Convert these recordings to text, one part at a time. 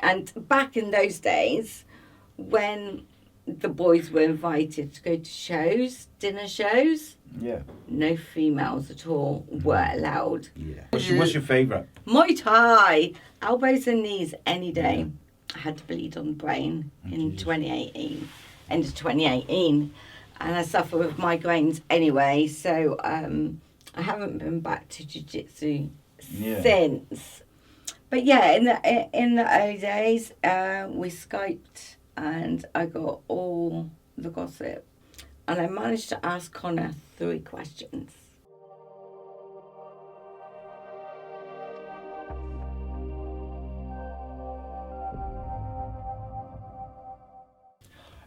And back in those days, when the boys were invited to go to shows, dinner shows, no females at all were allowed. Yeah. What's your favourite? Muay Thai, elbows and knees any day. I had to bleed on the brain in 2018, end of 2018, and I suffer with migraines anyway. So I haven't been back to jiu-jitsu since. But yeah, in the early days, we Skyped and I got all the gossip. And I managed to ask Connor 3 questions.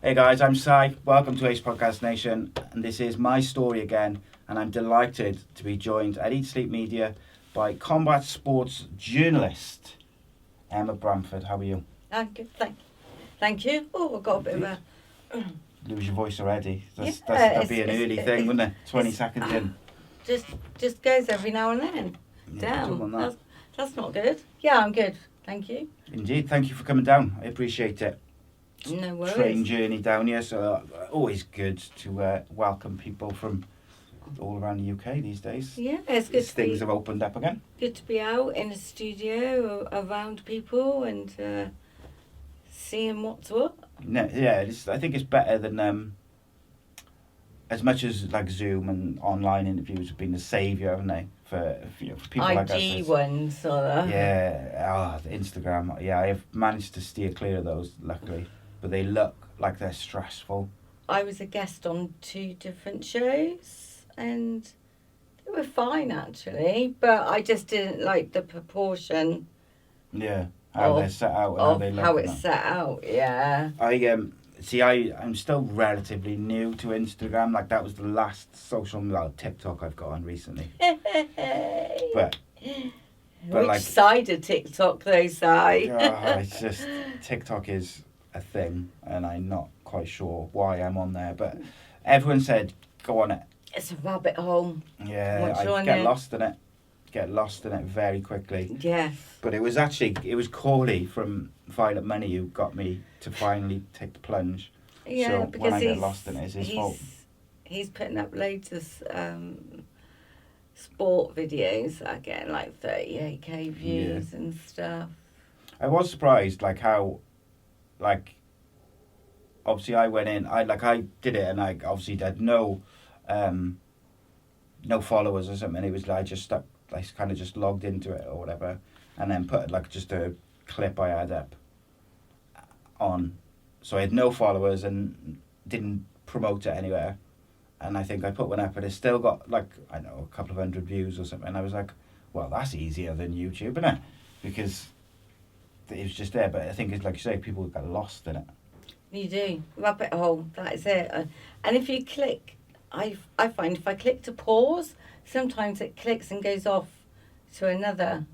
Hey guys, I'm Si. Welcome to Ace Podcast Nation. And this is my story again. And I'm delighted to be joined at Eat Sleep Media by combat sports journalist Mma Bramford. How are you? I'm good, thank you. Oh, I've got a bit of a... Lose your voice already. That'd be an early thing, wouldn't it? 20 seconds in. Just goes every now and then. Damn, that's not good. Yeah, I'm good. Thank you. Indeed. Thank you for coming down. I appreciate it. No worries. Train journey down here, so always good to welcome people from all around the UK these days. Yeah, it's good. Things have opened up again. Good to be out in a studio around people and seeing what's what. No, yeah, I think it's better than as much as like Zoom and online interviews have been the saviour, haven't they, for people like us. IG ones, or the Instagram. Yeah, I have managed to steer clear of those, luckily, but they look like they're stressful. I was a guest on 2 different shows, and they were fine actually, but I just didn't like the proportion. Yeah. How they're set out and how they look. How it's set out, yeah. I'm still relatively new to Instagram. Like, that was the last social media, TikTok I've got on recently. But Which like, side of TikTok though, Si? It's just, TikTok is a thing, and I'm not quite sure why I'm on there. But everyone said, go on it. It's a rabbit hole. Yeah, I get lost in it. Get lost in it very quickly. Yes. But it was Corley from Violet Money who got me to finally take the plunge. Yeah, so because when I get lost in it, it's his fault. He's putting up loads of sport videos that are getting like 38k views and stuff. I was surprised, like how, like, obviously I went in, I did it, and I obviously had no followers or something. It was like I kind of just logged into it or whatever, and then put like just a clip I had up on. So I had no followers and didn't promote it anywhere. And I think I put one up, and it's still got like, I don't know, a couple of 100 views or something. And I was like, well, that's easier than YouTube, isn't it? Because it was just there. But I think it's like you say, people get lost in it. You do. Rabbit hole, that is it. And if you click, I find if I click to pause, sometimes it clicks and goes off to another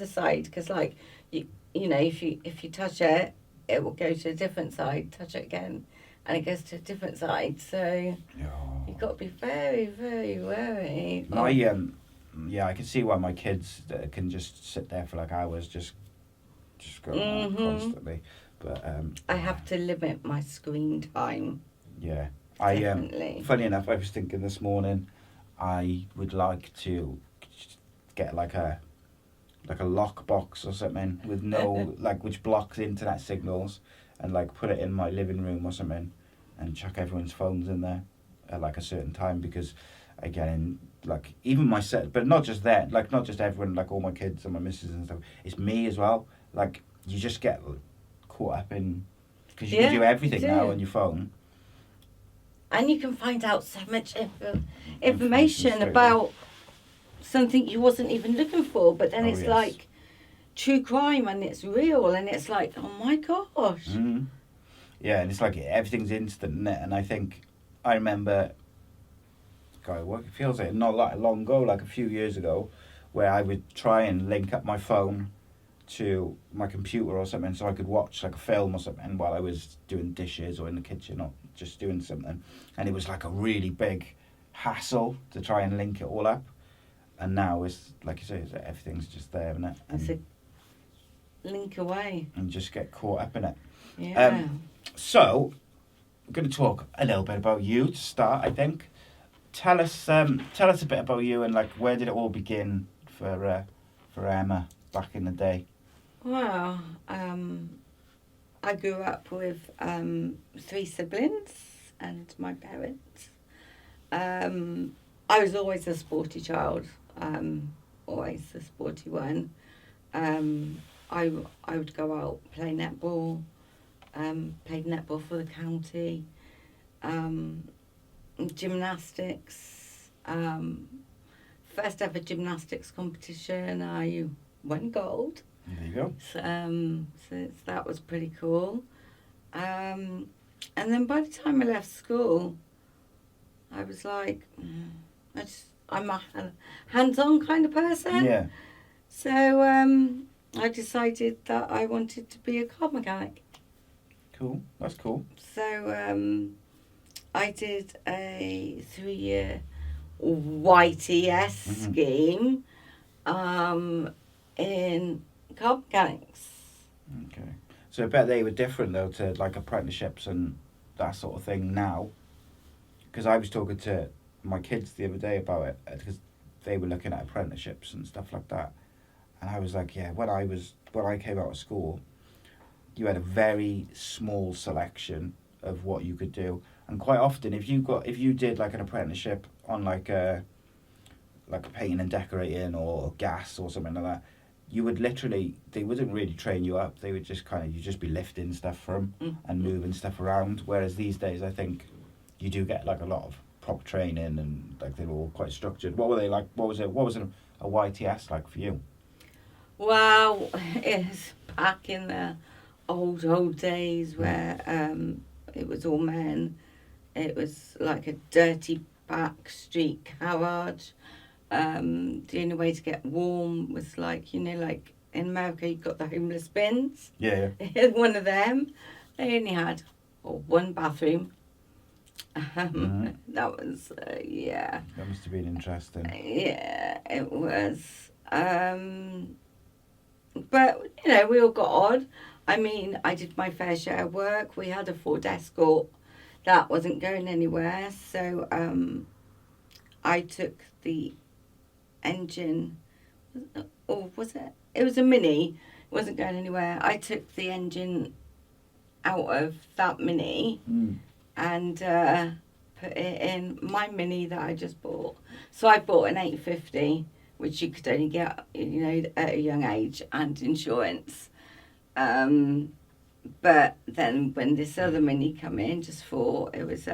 side, because like you know, if you touch it, it will go to a different side. Touch it again, and it goes to a different side. So you've got to be very, very wary. I can see why my kids can just sit there for like hours, just going constantly. But I have to limit my screen time. Yeah, definitely. Funny enough, I was thinking this morning, I would like to get like a lock box or something with no which blocks internet signals, and like put it in my living room or something, and chuck everyone's phones in there at like a certain time, because again, like even myself, but not just that, like not just everyone, like all my kids and my missus and stuff, it's me as well. Like you just get caught up in, because you can do everything now on your phone. And you can find out so much information about something you wasn't even looking for, but then it's like true crime, and it's real, and it's like, oh my gosh. Mm-hmm. Yeah, and it's like everything's instant, isn't it? And I remember, it feels like not that long ago, like a few years ago, where I would try and link up my phone to my computer or something, so I could watch like a film or something while I was doing dishes or in the kitchen or just doing something. And it was like a really big hassle to try and link it all up. And now it's like you say, everything's just there, isn't it? It's a link away. and just get caught up in it. Yeah. So, we're going to talk a little bit about you to start, I think. Tell us a bit about you and like where did it all begin for Emma back in the day? Well, I grew up with 3 siblings and my parents. I was always a sporty child, always the sporty one. I would go out, play netball, played netball for the county, gymnastics. First ever gymnastics competition, I won gold. There you go. So that was pretty cool. And then by the time I left school, I was like, I'm a hands-on kind of person. Yeah. So I decided that I wanted to be a car mechanic. Cool. That's cool. So I did a 3-year YTS scheme in car mechanics. Okay. So I bet they were different though to like apprenticeships and that sort of thing now. Because I was talking to my kids the other day about it because they were looking at apprenticeships and stuff like that, and I was like, yeah, when I came out of school, you had a very small selection of what you could do, and quite often if you did like an apprenticeship on like a painting and decorating or gas or something like that, you would they wouldn't really train you up. They would just you'd just be lifting stuff for them and moving stuff around. Whereas these days, I think you do get like a lot of proper training and like they're all quite structured. What were they like? What was a YTS like for you? Well, it's back in the old days where it was all men. It was like a dirty back street garage. The only way to get warm was like like in America you got the homeless bins. Yeah. One of them. They only had one bathroom. That was yeah. That must have been interesting. Yeah, it was. But we all got on. I mean, I did my fair share of work. We had a Ford Escort that wasn't going anywhere, so I took the engine. Or was it? It was a Mini. It wasn't going anywhere. I took the engine out of that Mini and put it in my Mini that I just bought. So I bought an 850, which you could only get, at a young age, and insurance. But then when this other Mini come in, just for it was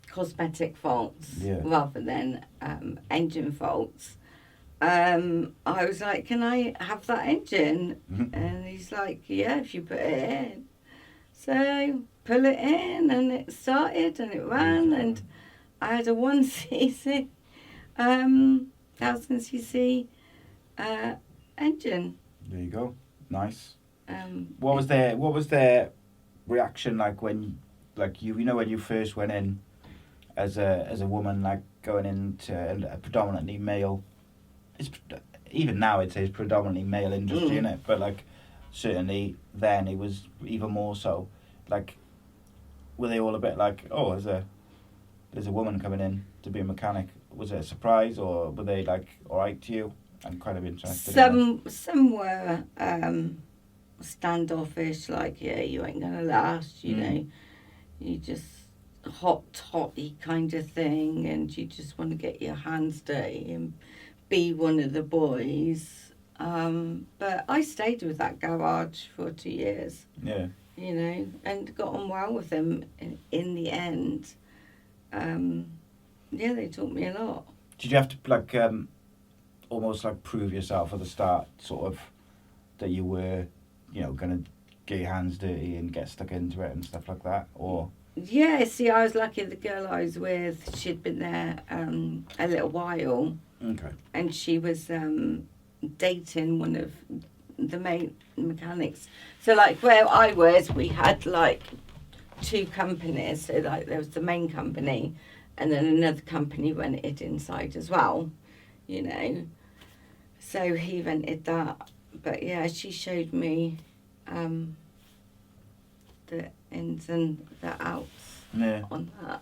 cosmetic faults rather than engine faults. I was like, can I have that engine? And he's like, yeah, if you put it in. So pull it in and it started and it ran and I had a 1cc 1000cc engine. There you go. Nice. What was their reaction like when when you first went in as a woman, like going into a predominantly male, even now I'd say it's predominantly male industry, innit? But like certainly then it was even more so. Like, were they all a bit like, oh, there's a woman coming in to be a mechanic? Was it a surprise, or were they like all right to you? I'm kind of interested. Some were standoffish, like, yeah, you ain't gonna last, you know, you just hot toddy kind of thing, and you just want to get your hands dirty and be one of the boys. But I stayed with that garage for 2 years. Yeah. And got on well with them in the end. Yeah, they taught me a lot. Did you have to like almost like prove yourself at the start, sort of, that you were, gonna get your hands dirty and get stuck into it and stuff like that, or? Yeah, see, I was lucky. The girl I was with, she'd been there a little while. Okay. And she was dating one of the main mechanics. So, like, where I was, we had, like, 2 companies. So, like, there was the main company, and then another company rented inside as well, So he rented that. But yeah, she showed me the ins and the outs Yeah. on that.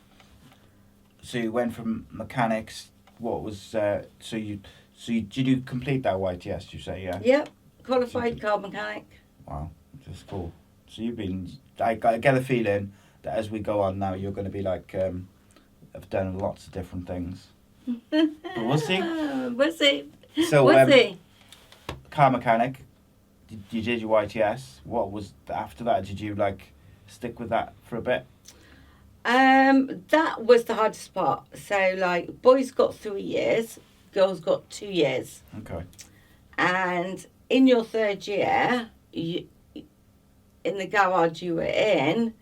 So you went from mechanics. What was so you did you complete that YTS? You say yeah. Yep, qualified car mechanic. Wow, that's cool. So you've been. I get a feeling that as we go on now, you're going to be like, I've done lots of different things. But we'll see. We'll see. So We'll see. car mechanic. You did your YTS. What was after that? Did you like stick with that for a bit? That was the hardest part. So like, boys got 3 years, girls got 2 years, Okay. and in your 3rd year, you, in the garage you were in,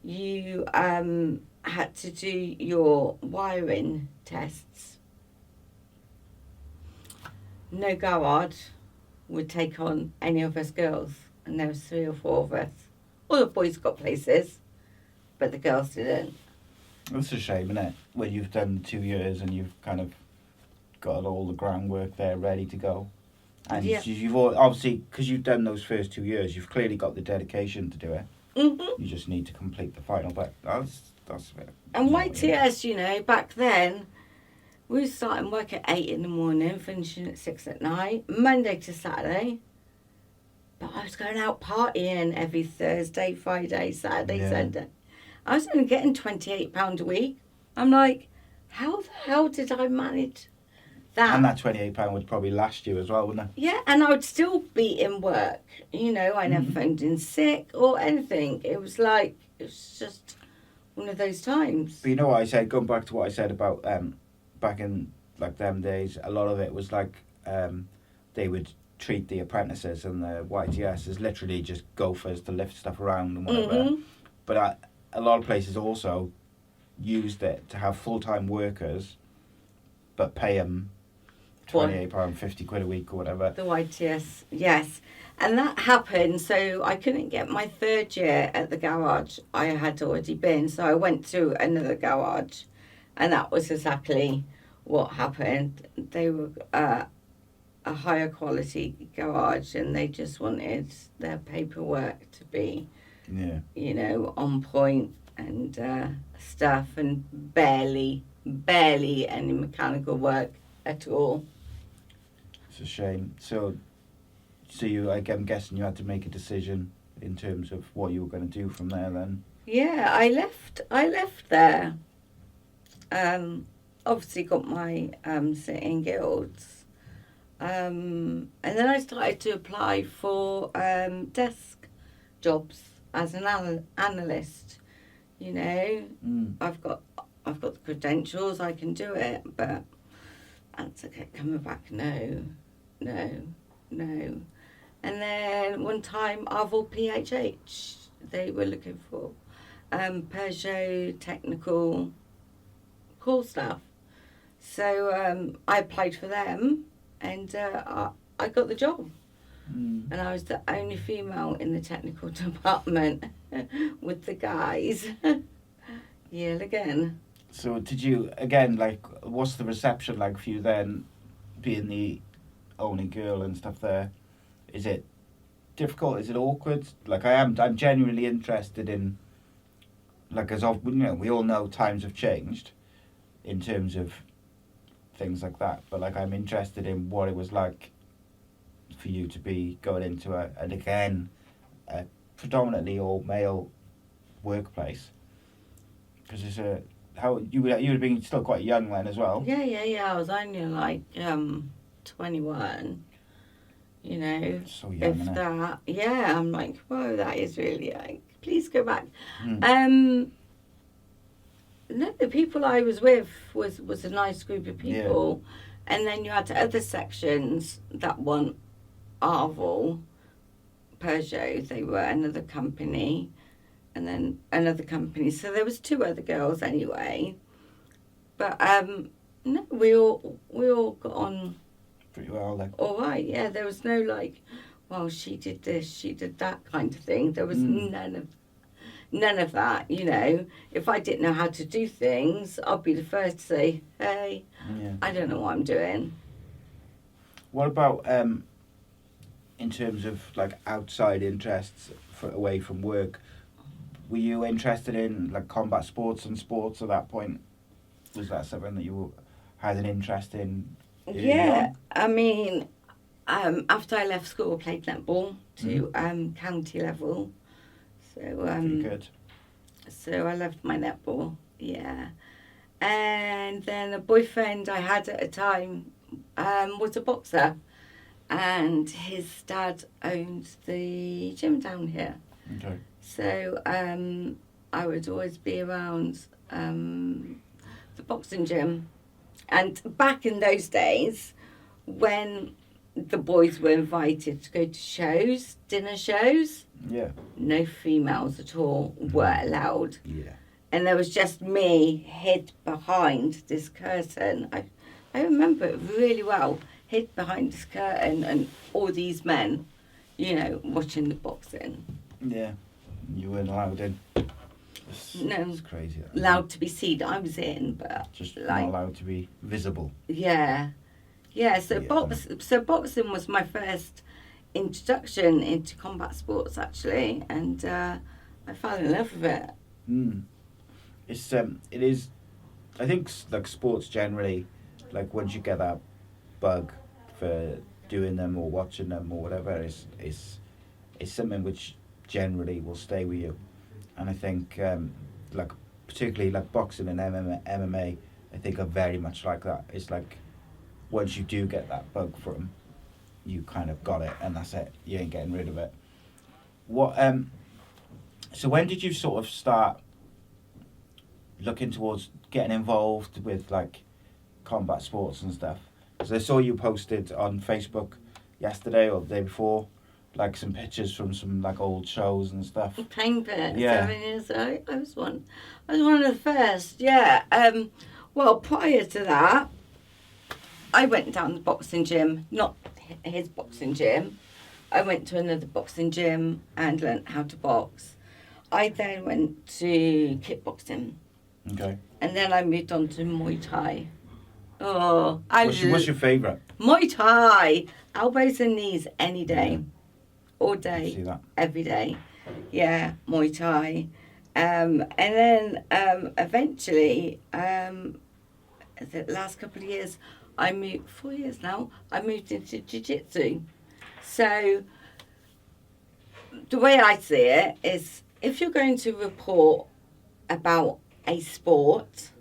you had to do your wiring tests. No garage would take on any of us girls, and there was 3 or 4 of us. All the boys got places, but the girls didn't. That's a shame, isn't it? When you've done 2 years and you've kind of got all the groundwork there ready to go. And Yeah. you've obviously, because you've done those first 2 years, you've clearly got the dedication to do it. Mm-hmm. You just need to complete the final bit. That's it. And No, YTS, you know, back then, we were starting work at 8 in the morning, finishing at 6 at night, Monday to Saturday. But I was going out partying every Thursday, Friday, Saturday, Yeah. Sunday. I was only getting £28 a week. I'm like, how the hell did I manage that? And that £28 would probably last you as well, wouldn't it? Yeah, and I would still be in work. You know, I never phoned in sick or anything. It was just one of those times. But you know what I said, going back to what I said about back in like them days, a lot of it was like they would treat the apprentices and the YTS as literally just gophers to lift stuff around and whatever. Mm-hmm. But a lot of places also used it to have full-time workers but pay them £28, 50 quid a week or whatever. The YTS, yes. And that happened, so I couldn't get my 3rd year at the garage I had already been. So I went to another garage, and that was exactly what happened. They were a higher quality garage, and they just wanted their paperwork to be, Yeah. you know, on point and stuff, and barely any mechanical work at all. It's a shame. So I'm guessing you had to make a decision in terms of what you were going to do from there then. Yeah, I left there. Obviously got my sitting guilds. And then I started to apply for desk jobs as an analyst. You know, I've got the credentials, I can do it, but answer kept coming back, no. And then one time, Arval PHH, they were looking for Peugeot technical call staff. So I applied for them, and I got the job. And I was the only female in the technical department with the guys. Yell again. So did you, again, like, what's the reception like for you then, being the only girl and stuff there? Is it difficult? Is it awkward? Like, I'm genuinely interested in, like, as of, you know, we all know times have changed in terms of things like that, but, like, I'm interested in what it was like for you to be going into a predominantly all male workplace. Because it's you would have been still quite young then as well. Yeah. I was only like 21. You know, So young, if isn't it? that. Yeah, I'm like, whoa, that is really like. Please go back. No, the people I was with was a nice group of people, and then you had other sections that weren't Arval, Peugeot. They were another company. And then another company. So there was 2 other girls anyway. But no, we all got on Pretty well, like. all right. Yeah, there was no like, well, she did this, she did that kind of thing. There was none of that. You know, if I didn't know how to do things, I'd be the first to say, hey, I don't know what I'm doing. What about in terms of like outside interests away from work, were you interested in like combat sports and sports at that point? Was that something that you had an interest in? Yeah, I mean, after I left school, I played netball to county level. So Pretty good. so I loved my netball. Yeah, and then a boyfriend I had at a time was a boxer, and his dad owned the gym down here. Okay. So I would always be around the boxing gym. And back in those days, when the boys were invited to go to shows, dinner shows, Yeah. no females at all were allowed. Yeah. And there was just me hid behind this curtain. I remember it really well, hid behind this curtain and all these men, watching the boxing. Yeah. You weren't allowed in. No. It's crazy. Allowed to be seen, I was in, but Just like, not allowed to be visible. yeah. So boxing was my first introduction into combat sports, actually, and I fell in love with it. It is. I think like sports generally, like once you get that bug for doing them or watching them or whatever, is something which generally will stay with you. And I think like particularly like boxing and MMA, I think are very much like that. It's like once you do get that bug for them, you kind of got it, and that's it. You ain't getting rid of it. What so when did you sort of start looking towards getting involved with like combat sports and stuff? Because I saw you posted on Facebook yesterday or the day before, like some pictures from some like old shows and stuff. Playing bit. Yeah. 7 years old. I was one of the first. Yeah. Well, prior to that, I went down the boxing gym, not his boxing gym. I went to another boxing gym and learnt how to box. I then went to kickboxing. Okay. And then I moved on to Muay Thai. Oh, What's your favourite? Muay Thai. Elbows and knees any day. All day. See that. Every day. Yeah, Muay Thai. And then eventually, the last couple of years, 4 years now, I moved into Jiu-Jitsu. So the way I see it is if you're going to report about a sport,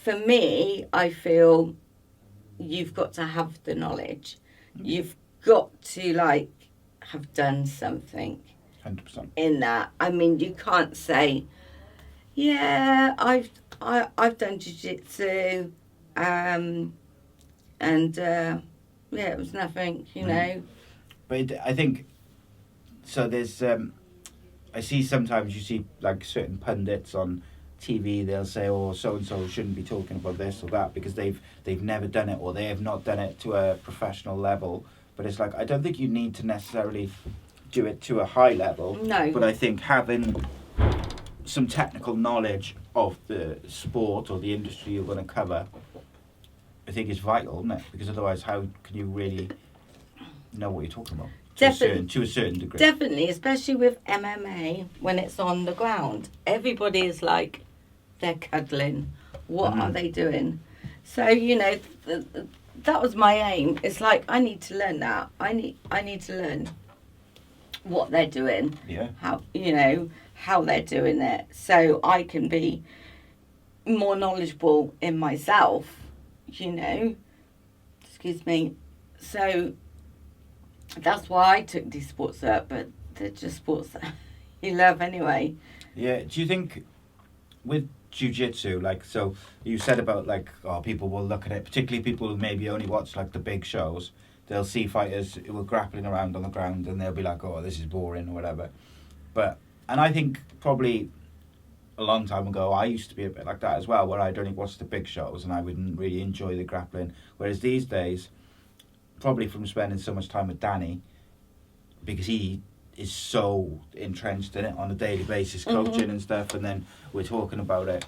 for me, I feel you've got to have the knowledge. You've got to have done something 100%. in that. I mean, you can't say, yeah, I've done jiu-jitsu, and yeah, it was nothing, you know. But I think so. There's I see sometimes you see like certain pundits on TV. They'll say, "Oh, so and so shouldn't be talking about this or that because they've never done it or they have not done it to a professional level." But it's like I don't think you need to necessarily do it to a high level. No. But I think having some technical knowledge of the sport or the industry you're going to cover, I think is vital, isn't it? Because otherwise, how can you really know what you're talking about? To a certain degree. Definitely, especially with MMA, when it's on the ground. Everybody is like, they're cuddling. What are they doing? So, you know, that was my aim. It's like, I need to learn that. I need to learn what they're doing. Yeah. How they're doing it. So I can be more knowledgeable in myself, you know. Excuse me. So that's why I took these sports up, but they're just sports that you love anyway. Yeah. Do you think with jiu-jitsu, so you said about people will look at it, particularly people who maybe only watch the big shows, they'll see fighters who are grappling around on the ground and they'll be like, oh, this is boring or whatever. And I think probably a long time ago I used to be a bit like that as well, where I'd only watch the big shows and I wouldn't really enjoy the grappling. Whereas these days, probably from spending so much time with Danny, because he is so entrenched in it on a daily basis, coaching and stuff, and then we're talking about it.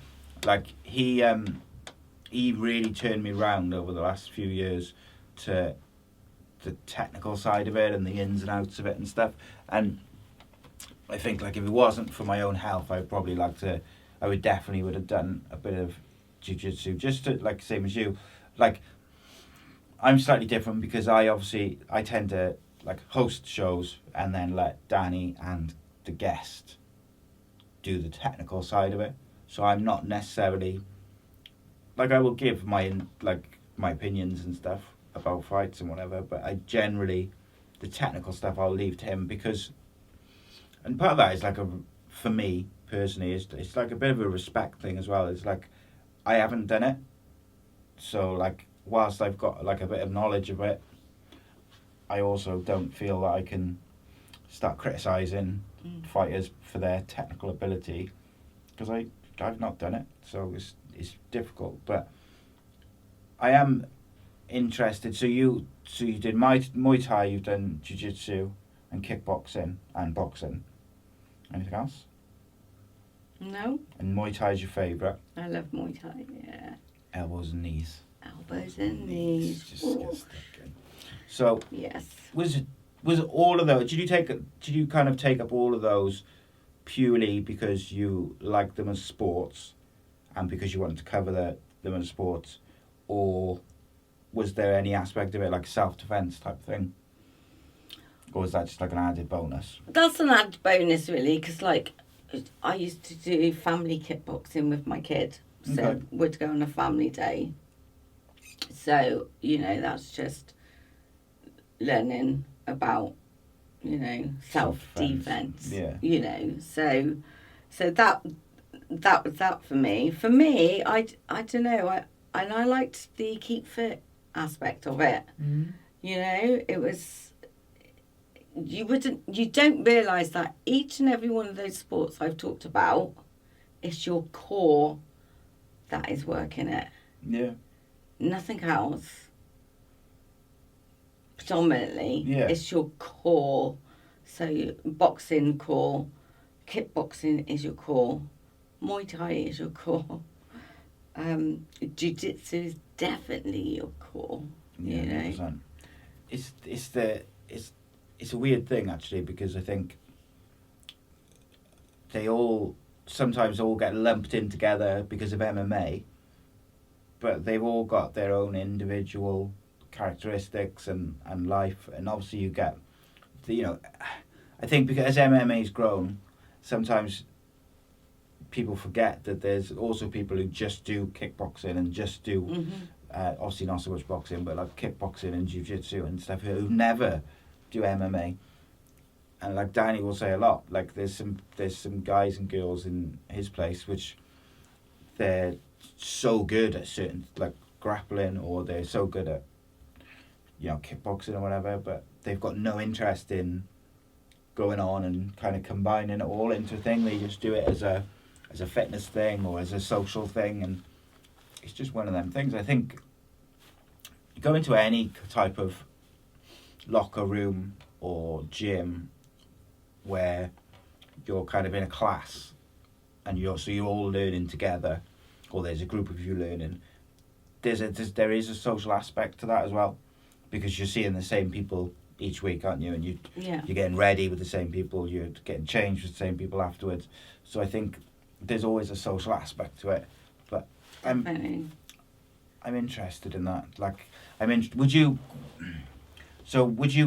He really turned me around over the last few years to the technical side of it and the ins and outs of it and stuff. And I think like if it wasn't for my own health, I would definitely would have done a bit of jiu-jitsu, just to, like, same as you. Like, I'm slightly different because I tend to like host shows and then let Danny and the guest do the technical side of it. So I'm not necessarily, like, I will give my opinions and stuff about fights and whatever, but I generally, the technical stuff I'll leave to him, because, and part of that is like for me personally, it's like a bit of a respect thing as well. It's like, I haven't done it, so like, whilst I've got like a bit of knowledge of it, I also don't feel that I can start criticising fighters for their technical ability, because I've not done it, so it's difficult. But I am interested. So you did Muay Thai, you've done jiu-jitsu and kickboxing and boxing. Anything else? No. And Muay Thai is your favourite? I love Muay Thai, yeah. Elbows and knees. Elbows and knees. Just get stuck in. So yes. Was all of those? Did you kind of take up all of those purely because you liked them as sports, and because you wanted to cover them as sports, or was there any aspect of it like self-defense type thing, or was that just like an added bonus? That's an added bonus, really, because like I used to do family kickboxing with my kid, so Okay. we'd go on a family day. So that's just learning about self-defense. Yeah. So that was that for me. For me, I don't know. I liked the keep fit aspect of it. Mm-hmm. It was. You don't realise that each and every one of those sports I've talked about, it's your core that is working it. Yeah. Nothing else. Predominantly, Yeah. it's your core. So boxing core, kickboxing is your core, Muay Thai is your core, jiu-jitsu is definitely your core. Yeah, 100%. It's a weird thing actually, because I think they sometimes all get lumped in together because of MMA, but they've all got their own individual characteristics and life, and obviously you get I think because MMA's grown, sometimes people forget that there's also people who just do kickboxing and just do obviously not so much boxing, but like kickboxing and jiu-jitsu and stuff, who never do MMA. And like Danny will say a lot, like there's some guys and girls in his place which they're so good at certain, like grappling, or they're so good at kickboxing or whatever, but they've got no interest in going on and kind of combining it all into a thing. They just do it as a fitness thing or as a social thing, and it's just one of them things. I think you go into any type of locker room or gym where you're kind of in a class and you're all learning together, or there's a group of you learning, there is a social aspect to that as well, because you're seeing the same people each week, aren't you? And you're getting ready with the same people, you're getting changed with the same people afterwards. So I think there's always a social aspect to it. But I'm interested in that. Like, would you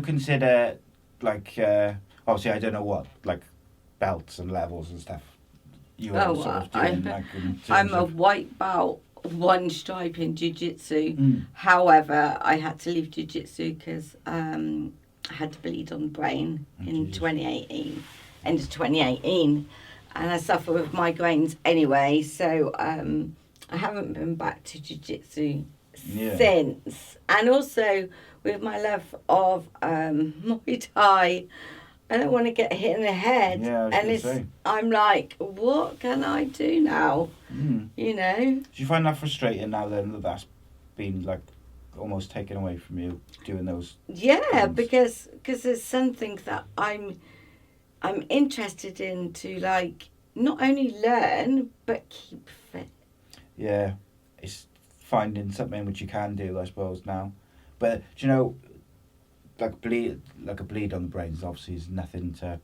consider, like, obviously I don't know what, like, belts and levels and stuff you are sort of doing, I'm a white belt, one stripe in jiu-jitsu. However, I had to leave jiu-jitsu because I had to bleed on the brain in 2018, end of 2018, and I suffer with migraines anyway, so I haven't been back to jiu-jitsu since. And also with my love of Muay Thai, I don't want to get hit in the head. I'm like, what can I do now? Do you find that frustrating now then, that's been like almost taken away from you doing those things? because there's something that I'm interested in, to like not only learn but keep fit. Yeah, it's finding something which you can do, I suppose, now. But like a bleed on the brains obviously is nothing to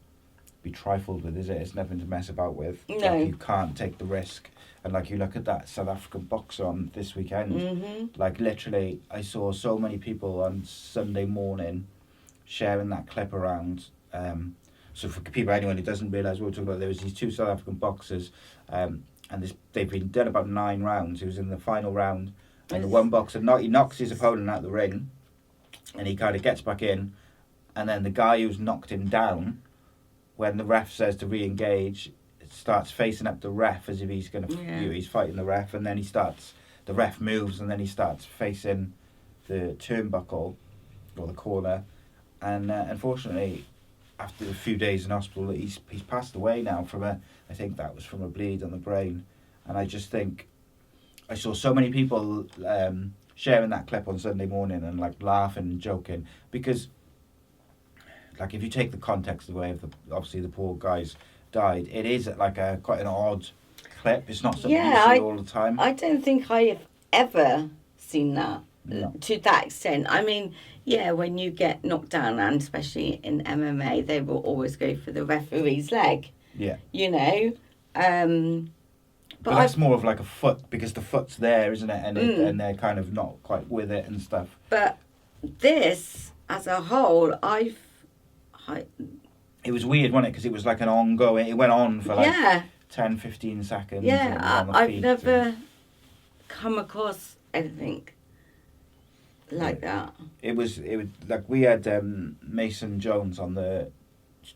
be trifled with, is it? It's nothing to mess about with. No. Like, you can't take the risk. And like, you look at that South African boxer on this weekend, like literally I saw so many people on Sunday morning sharing that clip around. So for people, anyone who doesn't realise what we're talking about, there was these two South African boxers, and they've been done about 9 rounds. He was in the final round, and the one boxer he knocks his opponent out the ring, and he kind of gets back in, and then the guy who's knocked him down, when the ref says to re-engage, starts facing up the ref as if he's going to he's fighting the ref, and then the ref moves, and then he starts facing the turnbuckle or the corner, and unfortunately, after a few days in hospital, he's passed away now I think that was from a bleed on the brain. And I just think I saw so many people sharing that clip on Sunday morning and like laughing and joking, because like, if you take the context away of obviously the poor guys died, it is like quite an odd clip. It's not something you see all the time. I don't think I have ever seen that to that extent. I mean, yeah, when you get knocked down, and especially in MMA, they will always go for the referee's leg. Yeah. You know? But that's more of like a foot, because the foot's there, isn't it? And and they're kind of not quite with it and stuff. But this, as a whole, it was weird, wasn't it? Because it was like an ongoing... It went on for like 10, 15 seconds. Yeah, I've never come across anything like that. It was like, we had Mason Jones on the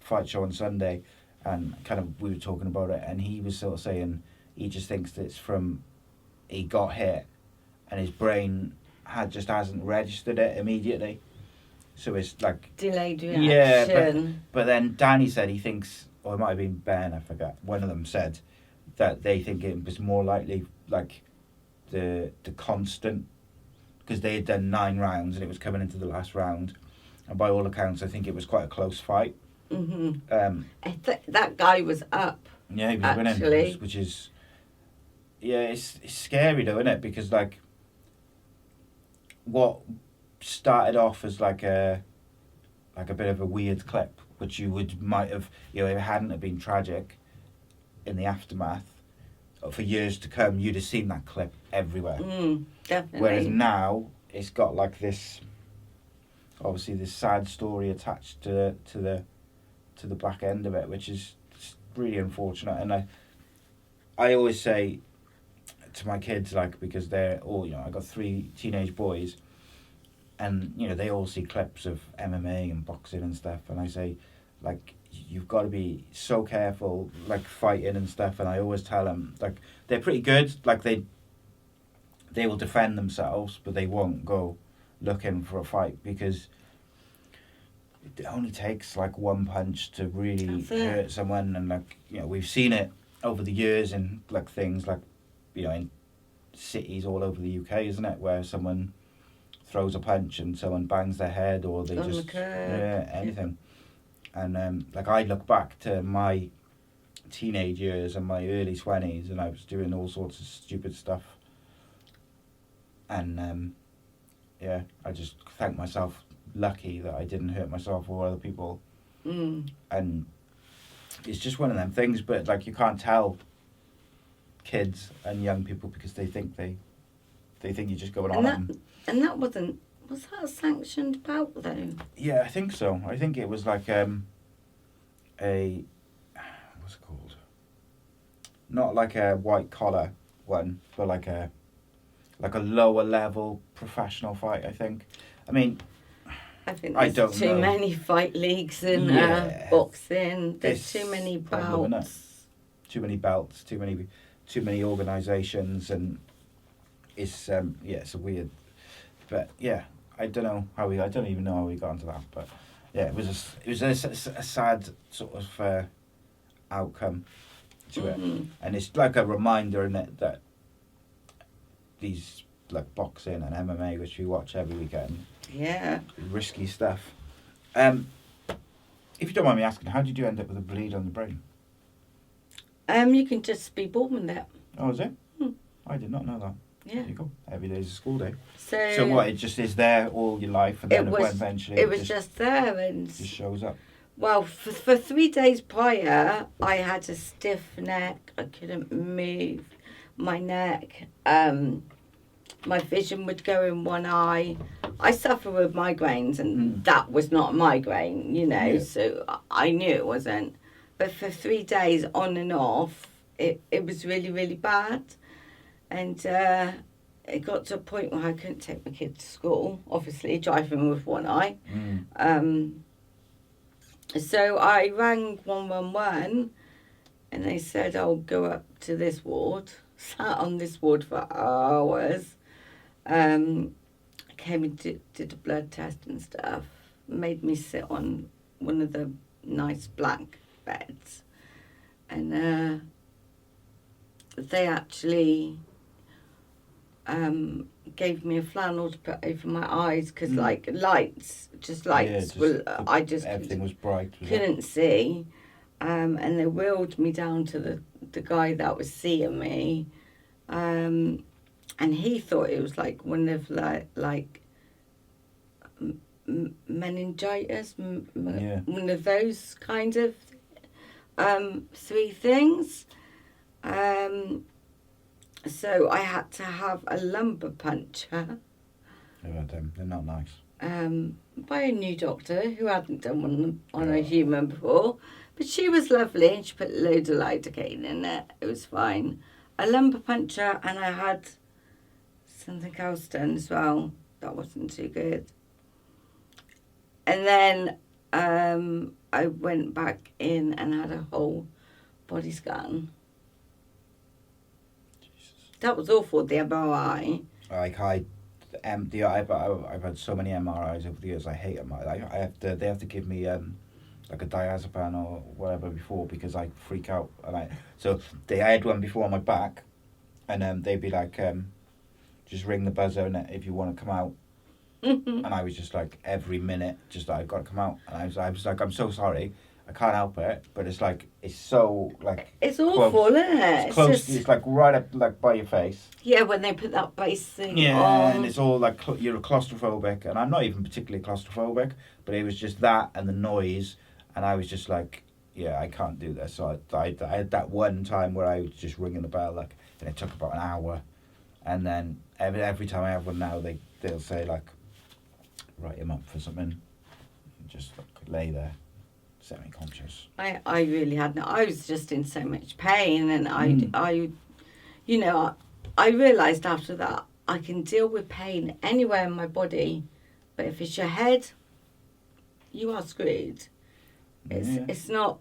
fight show on Sunday, and kind of we were talking about it, and he was sort of saying he just thinks that it's from he got hit and his brain hasn't registered it immediately, so it's like delayed reaction. Yeah, but then Danny said he thinks, or it might have been Ben, I forget, one of them said that they think it was more likely like the constant, because they had done 9 rounds and it was coming into the last round, and by all accounts I think it was quite a close fight. That guy was up. Yeah, he was winning, which is it's scary though, isn't it? Because like, what started off as like a bit of a weird clip, which might have, if it hadn't have been tragic in the aftermath, for years to come, you'd have seen that clip everywhere. Definitely. Whereas now it's got like this, obviously this sad story attached to the back end of it, which is really unfortunate. And I always say to my kids, like, because they're all, I got 3 teenage boys, and they all see clips of MMA and boxing and stuff, and I say, like, you've got to be so careful, like, fighting and stuff. And I always tell them, like, they're pretty good, like, they will defend themselves, but they won't go looking for a fight, because it only takes like one punch to really hurt someone. And like, we've seen it over the years in like things like, in cities all over the UK, isn't it, where someone throws a punch and someone bangs their head, or they anything. And like, I look back to my teenage years and my early 20s, and I was doing all sorts of stupid stuff, and I just thank myself lucky that I didn't hurt myself or other people. And it's just one of them things. But like, you can't tell kids and young people, because they think you're just going on them. And that was that a sanctioned bout though? Yeah, I think so. I think it was like a what's it called? Not like a white collar one, but like a lower level professional fight, I think. I mean, I think there's too many fight leagues in boxing. There's too many belts. Too many belts, too many organisations, and it's it's a weird. But yeah, I don't even know how we got into that. But yeah, it was a sad sort of outcome to it, and it's like a reminder in it that these, like, boxing and MMA, which we watch every weekend. Yeah. Risky stuff. If you don't mind me asking, how did you end up with a bleed on the brain? You can just be born with it. Oh, is it? I did not know that. Yeah. There you go. Every day's a school day. So, So what? It just is there all your life, and then eventually it was just there, and just shows up. well, for 3 days prior, I had a stiff neck. I couldn't move my neck. My vision would go in one eye. I suffer with migraines, and that was not a migraine, you know. Yeah. So I knew it wasn't. But for 3 days, on and off, it was really, really bad, and it got to a point where I couldn't take my kid to school. Obviously, driving with one eye. So I rang 111, and they said, "I'll go up to this ward." Sat on this ward for hours. Came and did a blood test and stuff. Made me sit on one of the nice black beds, and they actually gave me a flannel to put over my eyes because lights. Everything was bright. Couldn't see, and they wheeled me down to the guy that was seeing me, and he thought it was like one of meningitis, one of those kind of 3 things. So I had to have a lumbar puncture. They're not nice. By a new doctor who hadn't done one on a human before. But she was lovely and she put loads of lidocaine in it. It was fine. A lumbar puncture, and I had something else done as well. That wasn't too good. And then I went back in and had a whole body scan. Jesus. That was awful, the MRI. I've had so many MRIs over the years. I hate them. They have to give me like a diazepam or whatever before, because I freak out. So I had one before on my back, and they'd be like, just ring the buzzer if you want to come out. And I was just like, every minute, just like, I've got to come out. And I was like, I'm so sorry, I can't help it, but it's like, it's so like, it's awful, isn't it? It's close. It's like right up like by your face. Yeah, when they put that base thing on. And it's all like you're claustrophobic, and I'm not even particularly claustrophobic, but it was just that and the noise, and I was just like, yeah, I can't do this. So I had that one time where I was just ringing the bell, like, and it took about an hour, and then every time I have one now, they'll say like, write him up for something, and just like lay there, semi-conscious. I really hadn't. I was just in so much pain, and I realised after that I can deal with pain anywhere in my body, but if it's your head, you are screwed. It's not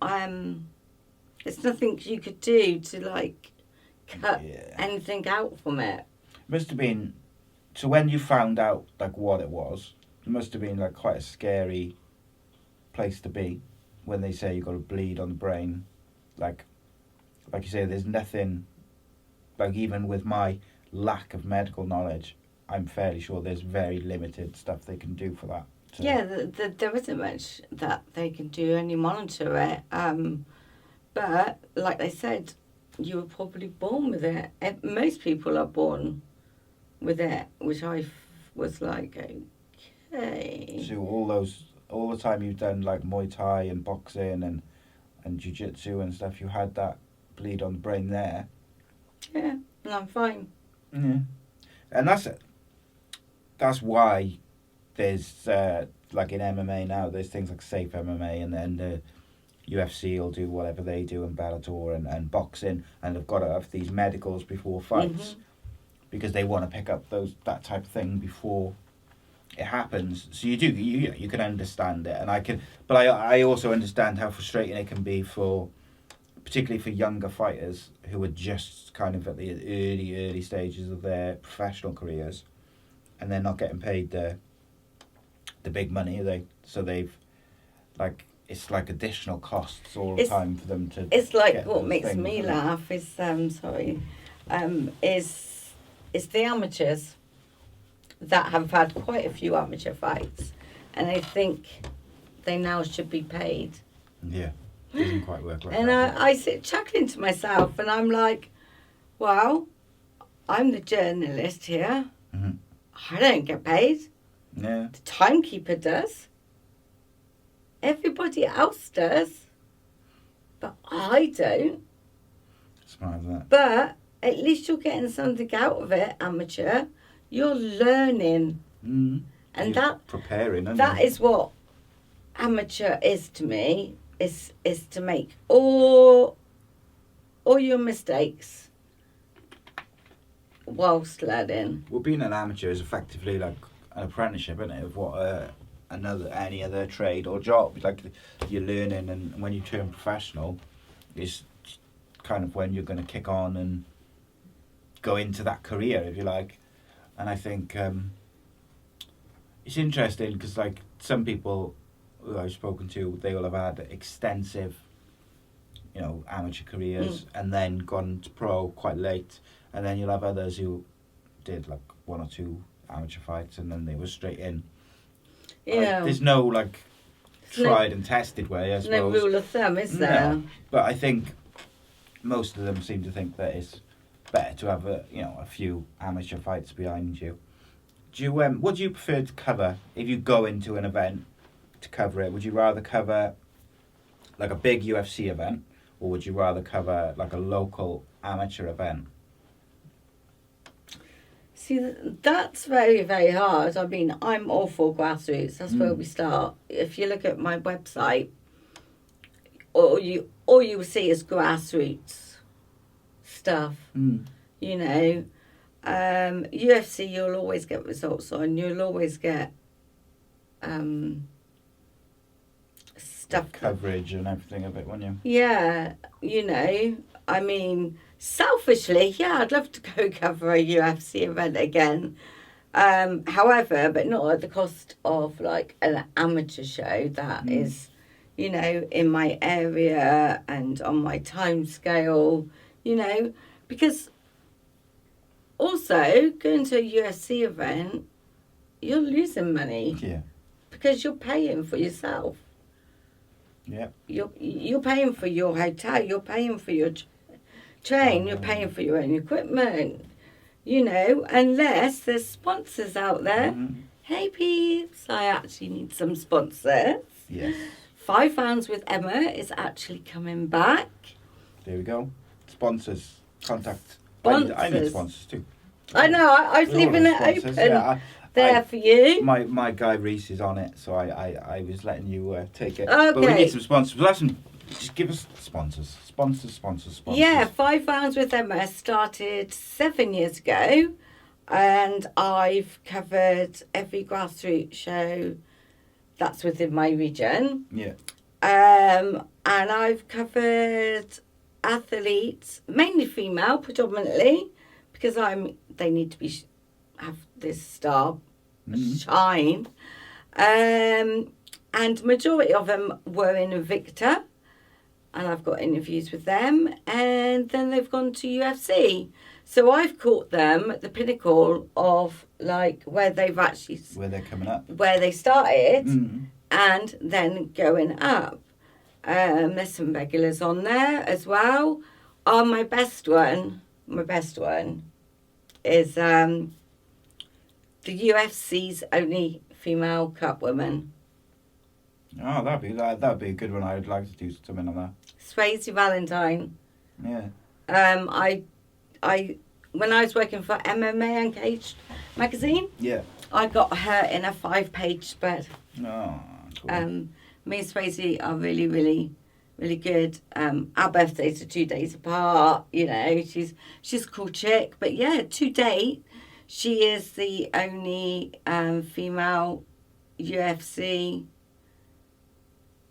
it's nothing you could do to like cut anything out from it. Must have been, so when you found out like what it was, it must have been like quite a scary place to be when they say you've got to bleed on the brain. Like you say, there's nothing, like even with my lack of medical knowledge, I'm fairly sure there's very limited stuff they can do for that. Yeah, there isn't much that they can do, only monitor it. But like they said, you were probably born with it. Most people are born with it, which I was like, okay. So all the time you've done like Muay Thai and boxing and jiu-jitsu and stuff, you had that bleed on the brain there. Yeah, and I'm fine. Yeah, and that's why there's like in MMA now, there's things like safe MMA, and then the UFC will do whatever they do, and Bellator and boxing, and they've got to have these medicals before fights because they want to pick up that type of thing before it happens. So you can understand it, and I also understand how frustrating it can be particularly for younger fighters who are just kind of at the early stages of their professional careers, and they're not getting paid the big money. They've like, it's like additional costs all the time for them to. It's like what makes me laugh is is the amateurs that have had quite a few amateur fights, and they think they now should be paid. Yeah, it doesn't quite work like and that. I sit chuckling to myself, and I'm like, well, I'm the journalist here. Mhm. I don't get paid. Yeah. The timekeeper does. Everybody else does. But I don't. Smart as that. But at least you're getting something out of it, amateur. You're learning. Mm. And You're preparing, aren't that you? is what amateur is to me, is to make all your mistakes whilst learning. Well, being an amateur is effectively like an apprenticeship, isn't it? Of what any other trade or job. Like you're learning, and when you turn professional, is kind of when you're going to kick on and go into that career, if you like. And I think it's interesting because, like, some people who I've spoken to, they will have had extensive, amateur careers and then gone to pro quite late. And then you'll have others who did like 1 or 2 amateur fights and then they were straight in. Yeah. There's no like tried and tested way, I suppose. No rule of thumb, is there? No. But I think most of them seem to think that it's better to have a few amateur fights behind you. Do you what do you prefer to cover if you go into an event to cover it? Would you rather cover like a big UFC event, or would you rather cover like a local amateur event? See, that's very, very hard. I mean, I'm all for grassroots. That's where we start. If you look at my website, all you will see is grassroots stuff. UFC, you'll always get results on. You'll always get stuff. Coverage and everything of it, won't you? Yeah, I mean, selfishly, yeah, I'd love to go cover a UFC event again. However, but not at the cost of like an amateur show that is, in my area and on my time scale, because also going to a UFC event, you're losing money. Yeah. Because you're paying for yourself. Yeah. You're paying for your hotel, you're paying for your train, you're paying for your own equipment, unless there's sponsors out there. Hey peeps, I actually need some sponsors. Yes. 5 Rounds with Emma is actually coming back. There we go. Sponsors. Contact. Sponsors. I need sponsors too. I know, I was leaving it open there for you. My guy Reese is on it, so I was letting you take it. Okay. But we need some sponsors. Just give us sponsors. Sponsors. Yeah, 5 Rounds with Emma started 7 years ago, and I've covered every grassroots show that's within my region. Yeah. And I've covered athletes, mainly female, predominantly, because they need to have this star shine. And majority of them were in Invicta, and I've got interviews with them, and then they've gone to UFC. So I've caught them at the pinnacle of like where they're coming up, where they started, and then going up. There's some regulars on there as well. My best one is the UFC's only female cup woman. Oh, that'd be a good one. I would like to do something on that. Swayze Valentine. Yeah. I when I was working for MMA Uncaged magazine. Yeah. I got her in a 5-page spread. Oh, cool. Me and Swayze are really, really, really good. Our birthdays are 2 days apart. She's a cool chick. But yeah, to date, she is the only female UFC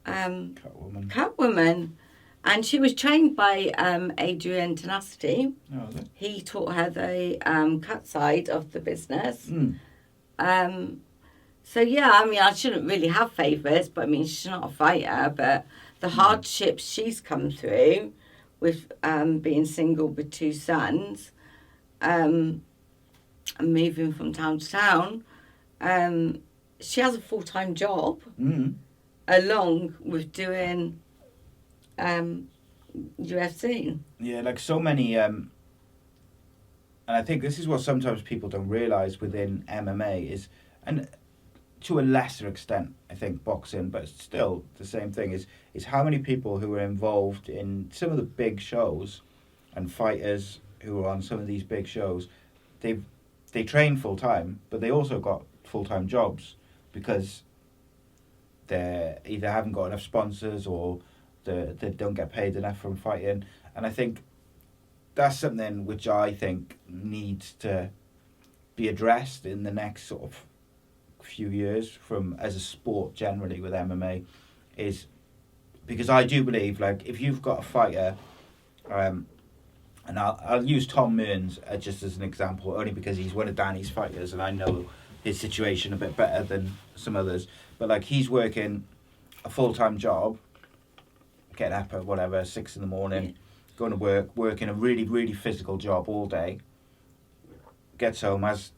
Catwoman. And she was trained by Adrian Tenacity. Oh, is it? He taught her the cut side of the business. So yeah, I mean, I shouldn't really have favours, but I mean, she's not a fighter. But the hardships she's come through with being single with 2 sons, and moving from town to town, she has a full-time job along with doing UFC. Yeah, like so many I think this is what sometimes people don't realise within MMA is, and to a lesser extent, I think boxing, but it's still the same thing, is how many people who are involved in some of the big shows and fighters who are on some of these big shows, they train full time, but they also got full time jobs because they either haven't got enough sponsors or they don't get paid enough from fighting. And I think that's something which I think needs to be addressed in the next sort of few years from as a sport generally with MMA, is because I do believe, like, if you've got a fighter, and I'll use Tom Mearns just as an example, only because he's one of Danny's fighters and I know his situation a bit better than some others, but like he's working a full-time job, getting up at whatever 6 a.m, going to work, working a really, really physical job all day, gets home, has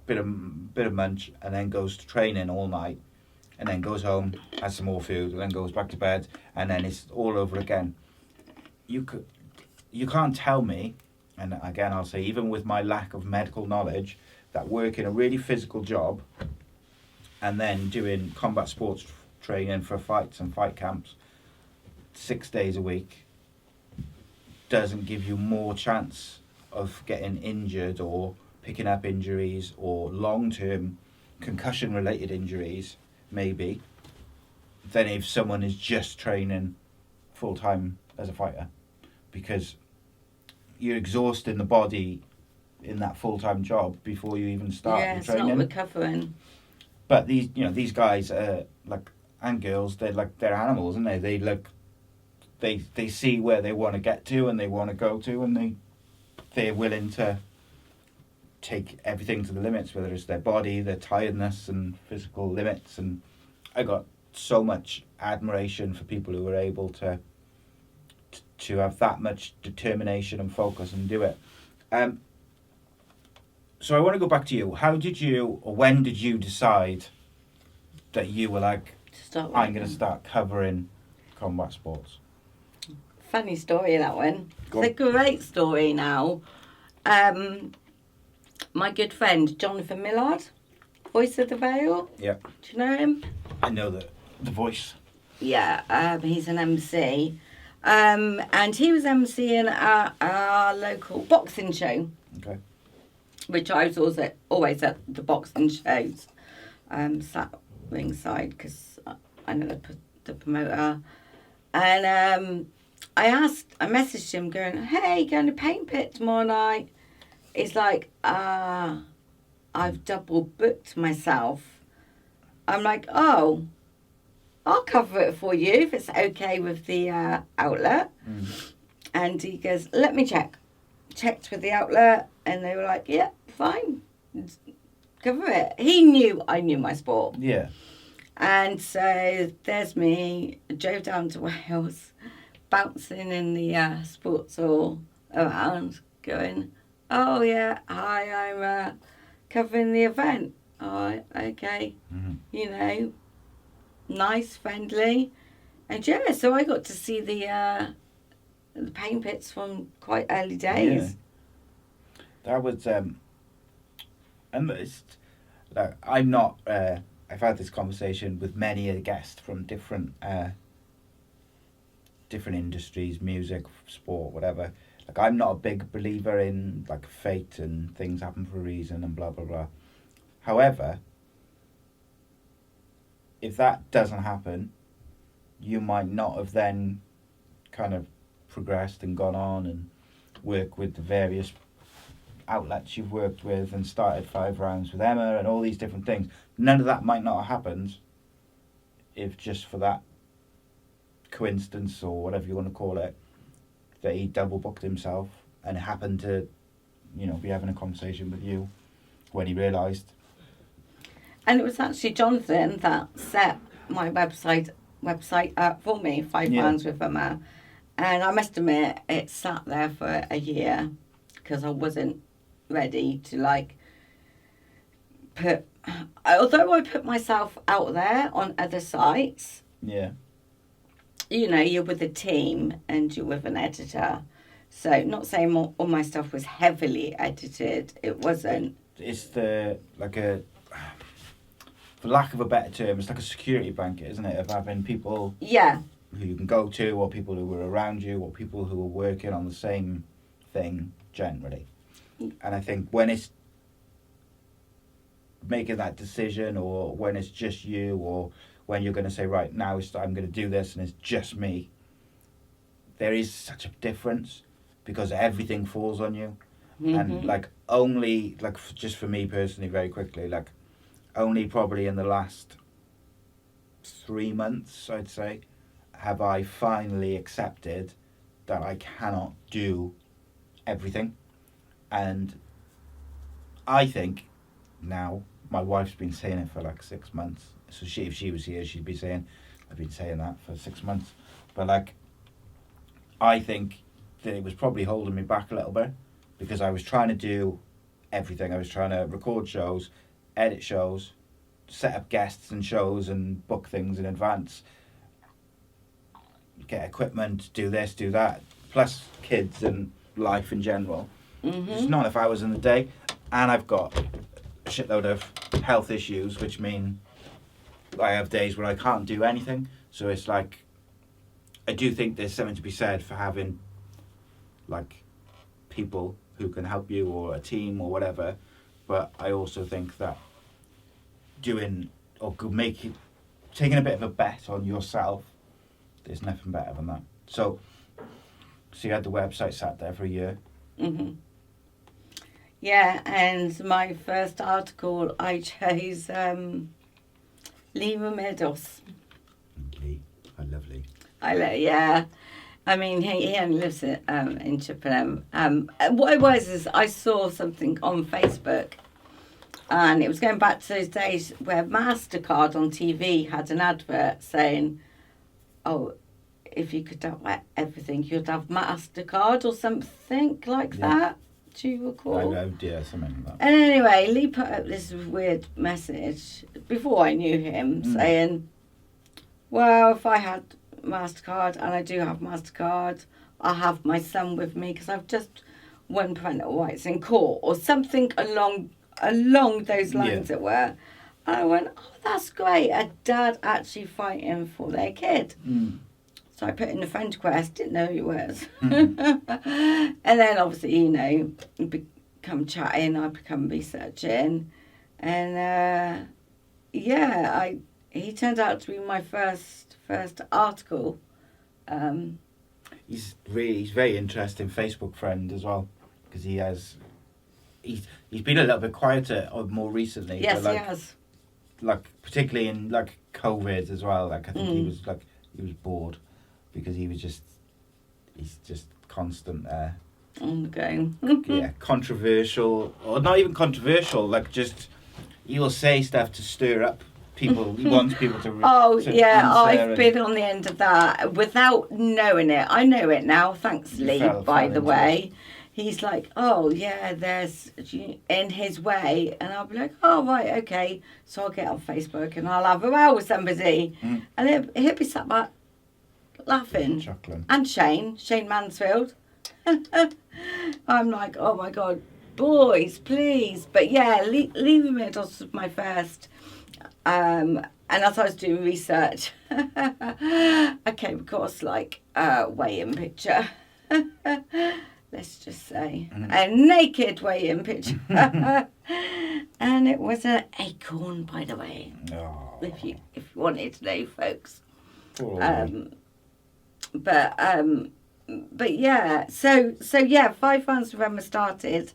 bit of munch, and then goes to training all night, and then goes home, has some more food, and then goes back to bed, and then it's all over again. You can't tell me, and again I'll say, even with my lack of medical knowledge, that working a really physical job and then doing combat sports training for fights and fight camps 6 days a week doesn't give you more chance of getting injured or picking up injuries or long-term concussion-related injuries, maybe, than if someone is just training full-time as a fighter. Because you're exhausting the body in that full-time job before you even start your training. Yeah, it's not recovering. But these guys like, and girls, they're animals, aren't they? They see where they want to get to and they want to go to, and they're willing to take everything to the limits, whether it's their body, their tiredness and physical limits. And I got so much admiration for people who are able to have that much determination and focus and do it. So I want to go back to you. How did you, or when did you decide that you were like, I'm going to start covering combat sports? Funny story, that one. Go It's a great story now. My good friend, Jonathan Millard, Voice of the Vale. Yeah. Do you know him? I know the voice. Yeah, he's an MC. And he was MCing our local boxing show. Okay. Which I was always at the boxing shows. Sat ringside because I know the promoter. And I messaged him going, hey, going to Paint Pit tomorrow night? He's like, I've double booked myself. I'm like, oh, I'll cover it for you if it's okay with the outlet. Mm. And he goes, let me check. Checked with the outlet, and they were like, yeah, fine, cover it. He knew I knew my sport. Yeah. And so there's me, drove down to Wales, bouncing in the sports hall around, going, oh yeah, hi, I'm covering the event. Oh, okay. Mm-hmm. You know, nice, friendly. And yeah, so I got to see the Paint Pits from quite early days. Yeah. That was, and it's, like, I'm not, I've had this conversation with many a guest from different industries, music, sport, whatever. Like, I'm not a big believer in, like, fate and things happen for a reason and blah, blah, blah. However, if that doesn't happen, you might not have then kind of progressed and gone on and worked with the various outlets you've worked with and started 5 rounds with Mma and all these different things. None of that might not have happened if just for that coincidence or whatever you want to call it, that he double booked himself and happened to, be having a conversation with you when he realised. And it was actually Jonathan that set my website up for me, 5 rounds with Mma. And I must admit, it sat there for a year because I wasn't ready to although I put myself out there on other sites. Yeah. You're with a team and you're with an editor. So not saying all my stuff was heavily edited. It wasn't. It's for lack of a better term, it's like a security blanket, isn't it? Of having people Yeah. who you can go to, or people who are around you, or people who are working on the same thing generally. And I think when it's making that decision, or when it's just you, or when you're going to say, right, now I'm going to do this and it's just me, there is such a difference because everything falls on you. And like only, like just for me personally, very quickly, like only probably in the last 3 months, I'd say, have I finally accepted that I cannot do everything. And I think now, my wife's been saying it for like 6 months. So if she was here, she'd be saying, I've been saying that for 6 months. But like, I think that it was probably holding me back a little bit because I was trying to do everything. I was trying to record shows, edit shows, set up guests and shows and book things in advance, get equipment, do this, do that, plus kids and life in general. There's not enough hours in the day, and I've got a shitload of health issues, which mean I have days where I can't do anything. So it's like, I do think there's something to be said for having like people who can help you, or a team or whatever. But I also think that taking a bit of a bet on yourself, there's nothing better than that. So you had the website sat there for a year. Yeah, and my first article, I chose Lee Meadows. Lee, I love Lee. Yeah. I mean, he only lives in Chippenham. What it was is I saw something on Facebook, and it was going back to those days where MasterCard on TV had an advert saying, oh, if you could have everything, you'd have MasterCard or something like that. Do you recall? Yeah, something like that. And anyway, Lee put up this weird message before I knew him saying, well, if I had MasterCard, and I do have MasterCard, I'll have my son with me because I've just won parental rights in court or something along those lines it were. And I went, oh, that's great. A dad actually fighting for their kid. So I put in a friend request, didn't know who he was. And then obviously, we become chatting, I become researching. And he turned out to be my first article. He's very interesting Facebook friend as well, because he's been a little bit quieter more recently. Yes, but he has. Like particularly in like COVID as well. Like I think he was bored because he's just constant On the go. yeah, controversial, or not even controversial. Like just he will say stuff to stir up people. He wants people to. I've been on the end of that without knowing it. I know it now, thanks Lee, by the way. He's like, oh yeah, there's in his way, and I'll be like, oh right, okay. So I'll get on Facebook and I'll have a row with somebody, and he'll be sat back laughing. Chuckling. And Shane Mansfield. I'm like, oh my god, boys, please. But yeah, Lee Meadows was my first. And as I was doing research, I came across like a weigh-in picture. Let's just say a naked weigh-in picture, and it was an acorn, by the way. Oh. If you wanted to know, folks. But yeah, so yeah, 5 months of Mma started.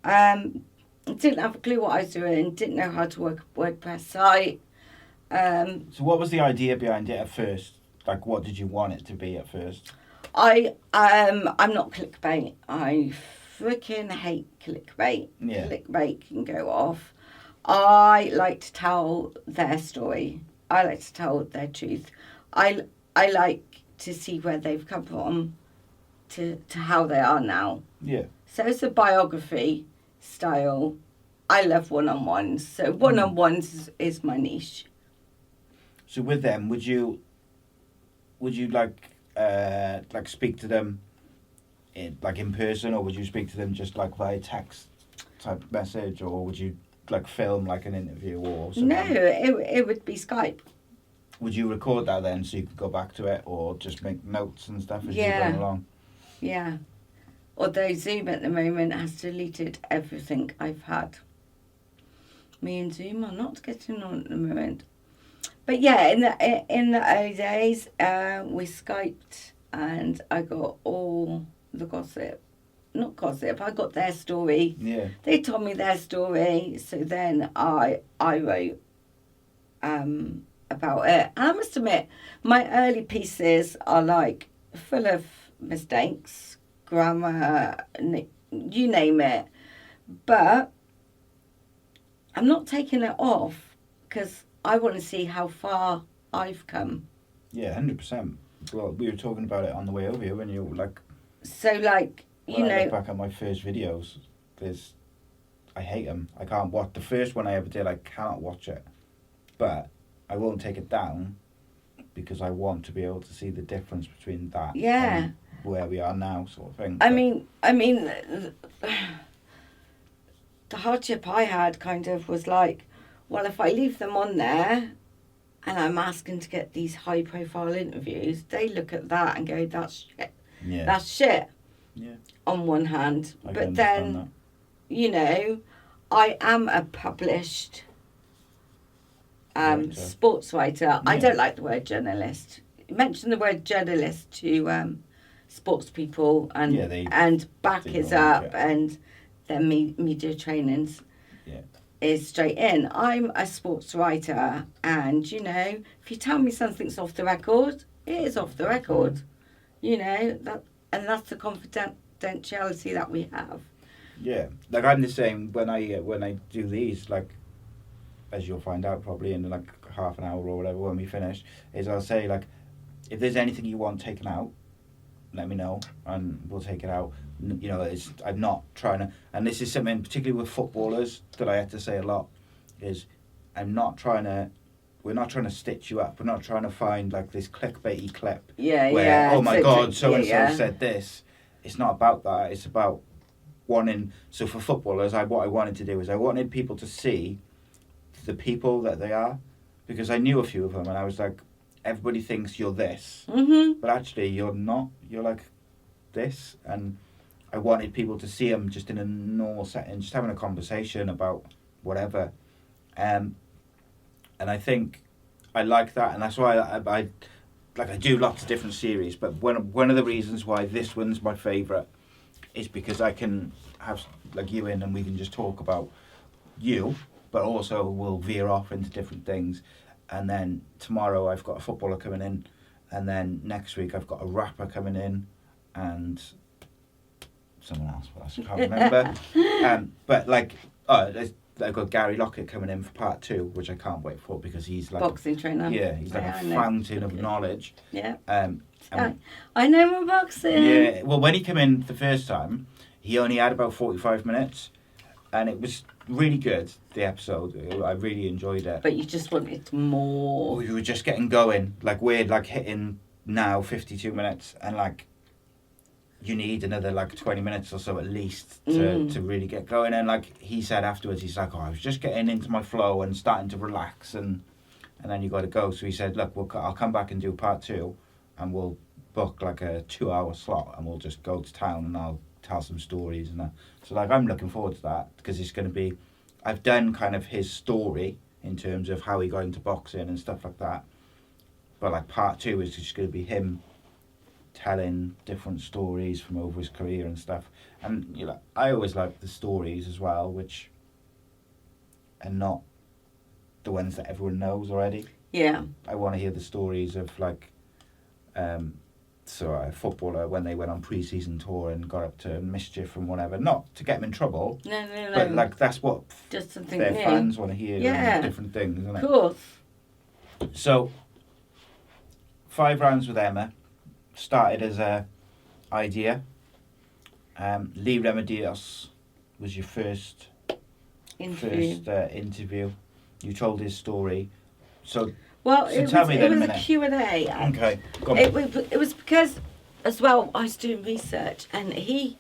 Didn't have a clue what I was doing. Didn't know how to work a WordPress site. So what was the idea behind it at first? Like, what did you want it to be at first? I'm not clickbait. I freaking hate clickbait. Yeah. Clickbait can go off. I like to tell their story. I like to tell their truth. I like to see where they've come from to how they are now. Yeah. So it's a biography style. I love one-on-ones. So one-on-ones is my niche. So with them, would you like speak to them like in person, or would you speak to them just like via text type message, or would you like film like an interview or something? No, it would be Skype. Would you record that then so you could go back to it, or just make notes and stuff as you're Yeah. going along? Yeah. Although Zoom at the moment has deleted everything I've had. Me and Zoom are not getting on at the moment. But yeah, in the early days, we Skyped and I got all the gossip. Not gossip, I got their story. Yeah. They told me their story, so then I wrote about it. And I must admit, my early pieces are like full of mistakes, grammar, you name it. But I'm not taking it off because I want to see how far I've come. Yeah, 100%. Well, we were talking about it on the way over here when you were like... So, like, when I look back at my first videos, I hate them. I can't watch... The first one I ever did, I cannot watch it. But I won't take it down because I want to be able to see the difference between that and where we are now, sort of thing. I mean, the hardship I had kind of was like, well, if I leave them on there and I'm asking to get these high profile interviews, they look at that and go, that's shit. Yeah. That's shit. Yeah. On one hand. I But then, that. You know, I am a published sports writer. Yeah. I don't like the word journalist. Mention the word journalist to sports people and back is up and their media trainings. Yeah. Is straight in. I'm a sports writer, and you know, if you tell me something's off the record, it is off the record. You know that's the confidentiality that we have. Yeah, like I'm the same when I do these, like as you'll find out probably in like half an hour or whatever when we finish, is I'll say like, if there's anything you want taken out, let me know and we'll take it out. You know, I'm not trying to, and this is something particularly with footballers that I have to say a lot, is we're not trying to stitch you up. We're not trying to find like this clickbaity clip where, oh my God, so-and-so said this. It's not about that. It's about wanting, so for footballers, what I wanted to do is I wanted people to see the people that they are, because I knew a few of them and I was like, everybody thinks you're this, but actually you're not. You're like this, and I wanted people to see them just in a normal setting, just having a conversation about whatever, and I think I like that, and that's why I do lots of different series. But one of the reasons why this one's my favourite is because I can have like you in, and we can just talk about you, but also we'll veer off into different things. And then tomorrow I've got a footballer coming in, and then next week I've got a rapper coming in, and someone else, but I can't remember. But like, I've got Gary Lockett coming in for part 2, which I can't wait for because he's like boxing trainer. Yeah, he's like a fountain of knowledge. Yeah. I know my boxing. Yeah. Well, when he came in the first time, he only had about 45 minutes, and it was really good, the episode. I really enjoyed it. But you just wanted more. We were just getting going. Like, we're like hitting now 52 minutes, and like you need another like 20 minutes or so at least to really get going. And like he said afterwards, he's like, I was just getting into my flow and starting to relax, and then you got to go. So he said, look, I'll come back and do part 2, and we'll book like a 2-hour slot, and we'll just go to town and I'll tell some stories and that. So like I'm looking forward to that, because it's going to be, I've done kind of his story in terms of how he got into boxing and stuff like that, but like part 2 is just going to be him telling different stories from over his career and stuff. And you know, I always like the stories as well, which are not the ones that everyone knows already. Yeah, I want to hear the stories of like so a footballer when they went on pre-season tour and got up to mischief and whatever, not to get them in trouble. No. But like that's what just something their new. fans want to hear. Yeah. Different things, isn't it? Of course. So 5 rounds with Emma started as a idea. Lee Remedios was your first interview. You told his story. So Well, it was a Q&A. Q&A. Okay, go on. It was because as well, I was doing research, and he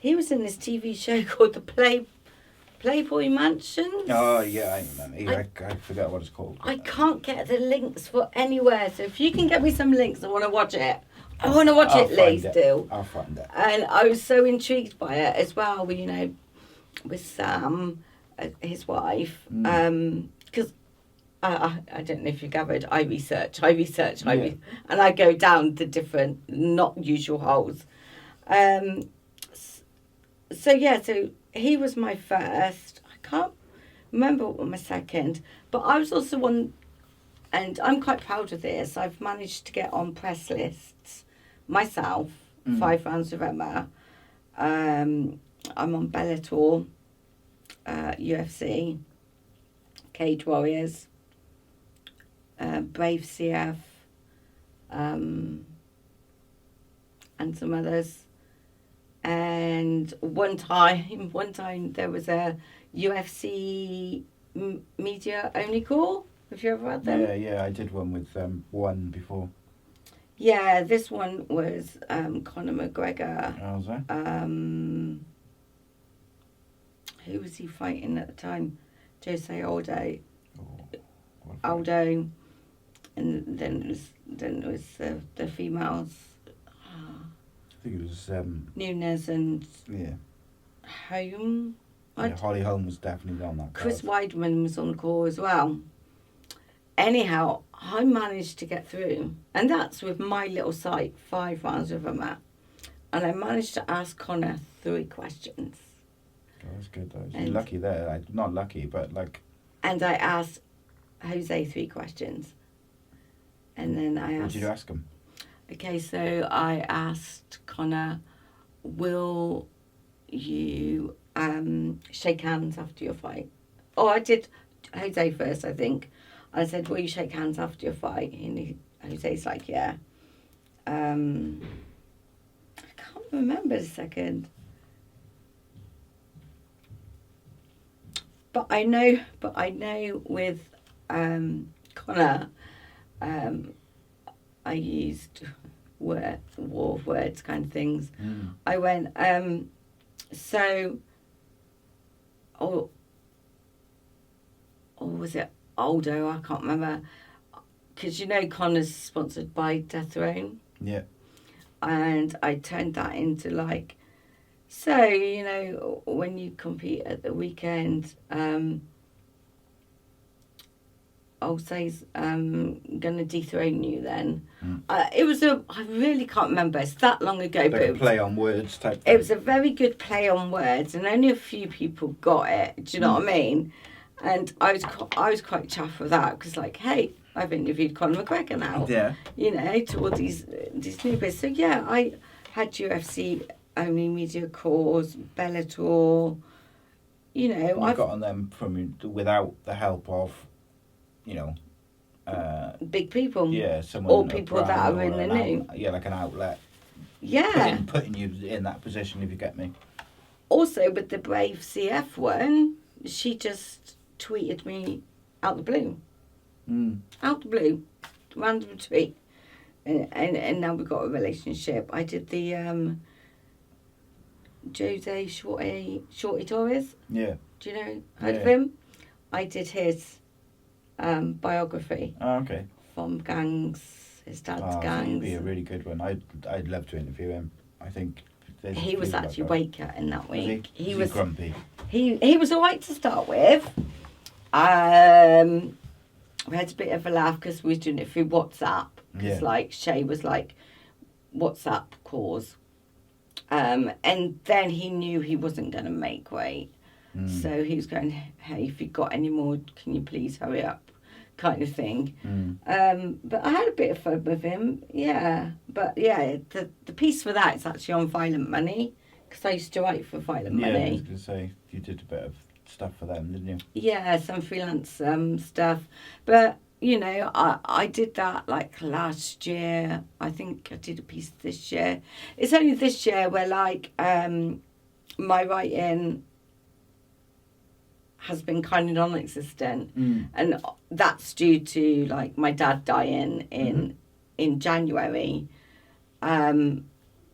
was in this TV show called Playboy Mansion. Oh yeah, I remember. I forget what it's called. I can't get the links for anywhere, so if you can get me some links, I want to watch it. I want to watch it, Lee, still. I'll find it. And I was so intrigued by it as well, with Sam, his wife, because I don't know if you gathered, I research, and I go down the different, not usual holes. So he was my first. I can't remember what was my second, but I was also one, and I'm quite proud of this. I've managed to get on press lists myself, 5 rounds of Mma. I'm on Bellator, UFC, Cage Warriors, Brave CF, and some others. And one time there was a UFC media only call. Have you ever had them? Yeah, I did one with one before. Yeah, this one was Conor McGregor. Oh, was that? Who was he fighting at the time? Jose Aldo. Oh, Aldo, and then it was the females. I think it was Nunes and Holm. Yeah, Holly Holm was definitely on that. Chris Weidman was on the call as well. Anyhow, I managed to get through, and that's with my little site, 5 rounds of Mma. And I managed to ask Conor 3 questions. Oh, that's good though. You're lucky there. Not lucky, but like. And I asked Jose 3 questions. And then I asked. What did you ask him? Okay, so I asked Conor, will you shake hands after your fight? Oh, I did Jose first, I think. I said, will you shake hands after your fight? And Jose's like, yeah. I can't remember the second. But I know with Conor, I used war of words kind of things. I went, or was it Aldo? I can't remember. Because Conor's sponsored by Death Row. Yeah. And I turned that into like, so, when you compete at the weekend, Aldo's going to dethrone you then. I really can't remember. It's that long ago. Like but a play on words type thing. It was a very good play on words, and only a few people got it. Do you know what I mean? And I was quite chuffed with that, because like, hey, I've interviewed Conor McGregor now. Yeah. To all these new bits. So yeah, I had UFC only media calls, Bellator. I got on them without the help of, big people. Yeah, someone. Or people that are in the know. Yeah, like an outlet. Yeah. Putting you in that position, if you get me. Also, with the Brave CF one, she just tweeted me out the blue. Out the blue. Random tweet. And now we've got a relationship. I did the Jose Shorty Torres. Yeah. Do you know? Heard of him? I did his biography. Oh, okay. From gangs, his dad's gangs. He'd be a really good one. I'd love to interview him. I think he was actually weight cutting that week. He was grumpy. He was alright to start with. We had a bit of a laugh because we was doing it through WhatsApp. Because like Shay was like WhatsApp calls, and then he knew he wasn't going to make weight, so he was going, hey, if you got any more, can you please hurry up, kind of thing. But I had a bit of fun with him, but the piece for that is actually on Violent Money, because I used to write for Violent Money. I was going to say, you did a bit of stuff for them, didn't you? Yeah, some freelance stuff, but I did that like last year. I think I did a piece this year. It's only this year where like my writing has been kind of non-existent, and that's due to like my dad dying in January.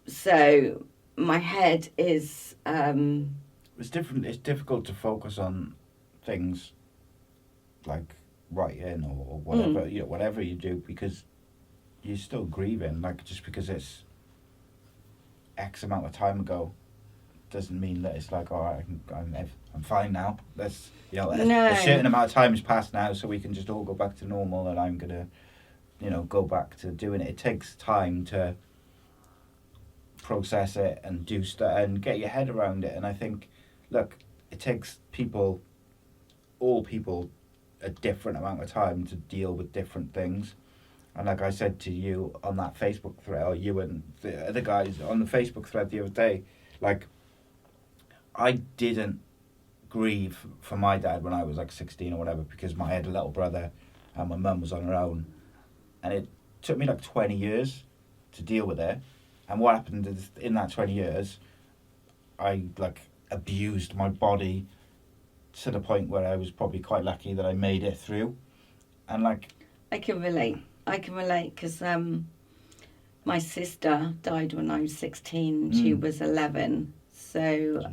So my head is It's different. It's difficult to focus on things like writing or whatever whatever you do, because you're still grieving. Like, just because it's X amount of time ago doesn't mean that it's like, all right, I'm fine now. That's a certain amount of time has passed now, so we can just all go back to normal, and I'm gonna go back to doing it. It takes time to process it and do stuff and get your head around it. And I think, look, it takes all people a different amount of time to deal with different things. And like I said to you on that Facebook thread, or you and the other guys on the Facebook thread the other day, like, I didn't grieve for my dad when I was like 16 or whatever, because I had a little brother and my mum was on her own, and it took me like 20 years to deal with it. And what happened is, in that 20 years, I like abused my body to the point where I was probably quite lucky that I made it through. And like, I can relate because my sister died when I was 16. She was 11. So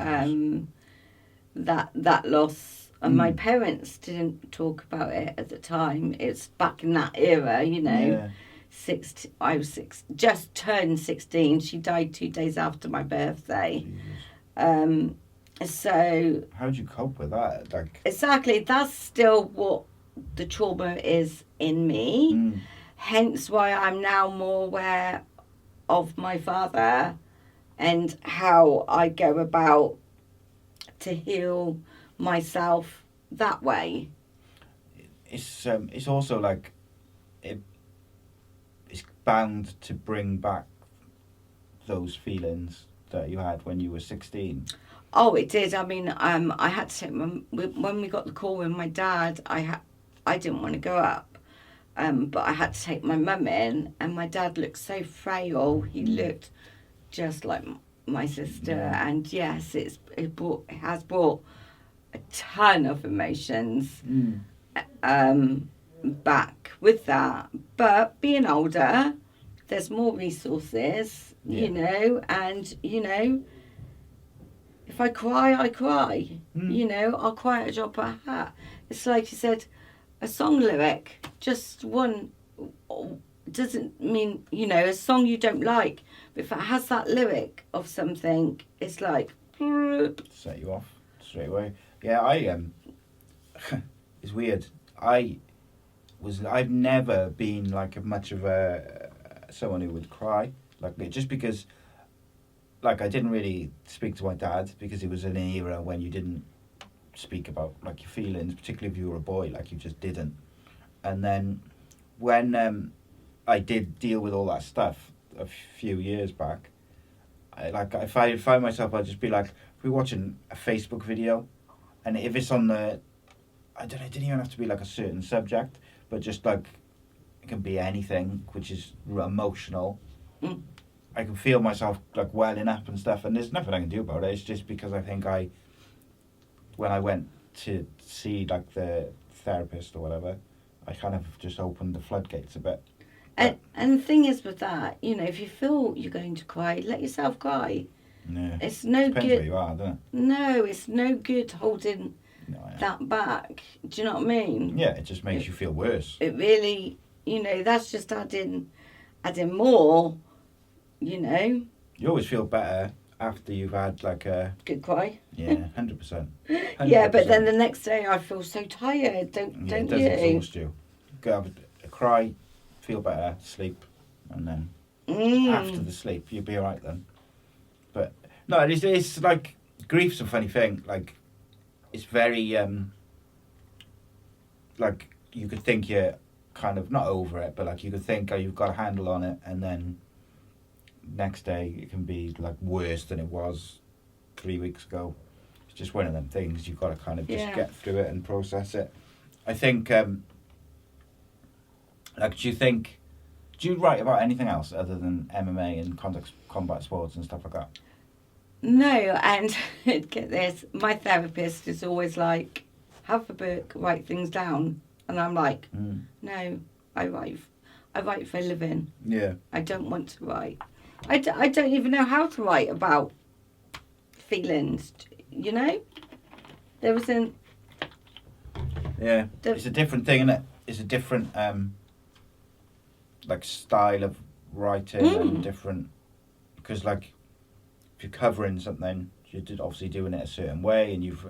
that loss, and my parents didn't talk about it at the time. It's back in that era, Yeah. I was just turned 16. She died 2 days after my birthday. So How'd you cope with that? Like, exactly, that's still what the trauma is in me. Hence why I'm now more aware of my father and how I go about to heal myself that way. it's also like it's bound to bring back those feelings that you had when you were 16. Oh, it did. I mean, I had to when we got the call with my dad. I didn't want to go up, but I had to take my mum in, and my dad looked so frail. He looked just like my sister, and yes, it has brought a ton of emotions back with that. But being older, there's more resources, and if I cry, I cry. I'll cry at a drop of a hat. It's like you said, a song lyric, just one, doesn't mean, a song you don't like. But if it has that lyric of something, it's like... Set you off straight away. Yeah, it's weird. I've never been like much of someone who would cry. Like, just because... Like, I didn't really speak to my dad because it was an era when you didn't speak about like your feelings, particularly if you were a boy. Like, you just didn't. And then when I did deal with all that stuff a few years back, if I find myself, I'd just be like, if we're watching a Facebook video, and if it's on the, I don't know, it didn't even have to be like a certain subject, but just like, it can be anything which is emotional. I can feel myself like welling up and stuff, and there's nothing I can do about it. It's just because I think when I went to see like the therapist or whatever, I kind of just opened the floodgates a bit. And the thing is with that, if you feel you're going to cry, let yourself cry. Yeah. It's no Depends good. where you are, doesn't it? No, it's no good holding that back. Do you know what I mean? Yeah, it just makes you feel worse. It really, that's just adding more. You always feel better after you've had like a good cry. Yeah, 100%. Yeah, but then the next day I feel so tired. Don't it does you? Exhaust you. Go have a cry, feel better, sleep, and then after the sleep you'll be alright then. But no, it's like, grief's a funny thing. Like, it's very like, you could think you're kind of not over it, but like, you could think, oh, you've got a handle on it, and then next day it can be like worse than it was 3 weeks ago. It's just one of them things. You've got to kind of just get through it and process it. I think like, do you write about anything else other than MMA and combat sports and stuff like that? No, and get this, my therapist is always like, have a book, write things down, and I'm like, no, I write for a living. Yeah. I don't want to write. I don't even know how to write about feelings, you know? There was an... Yeah, it's a different thing, isn't it? It's a different, like, style of writing and different... Because, like, if you're covering something, you're obviously doing it a certain way, and you've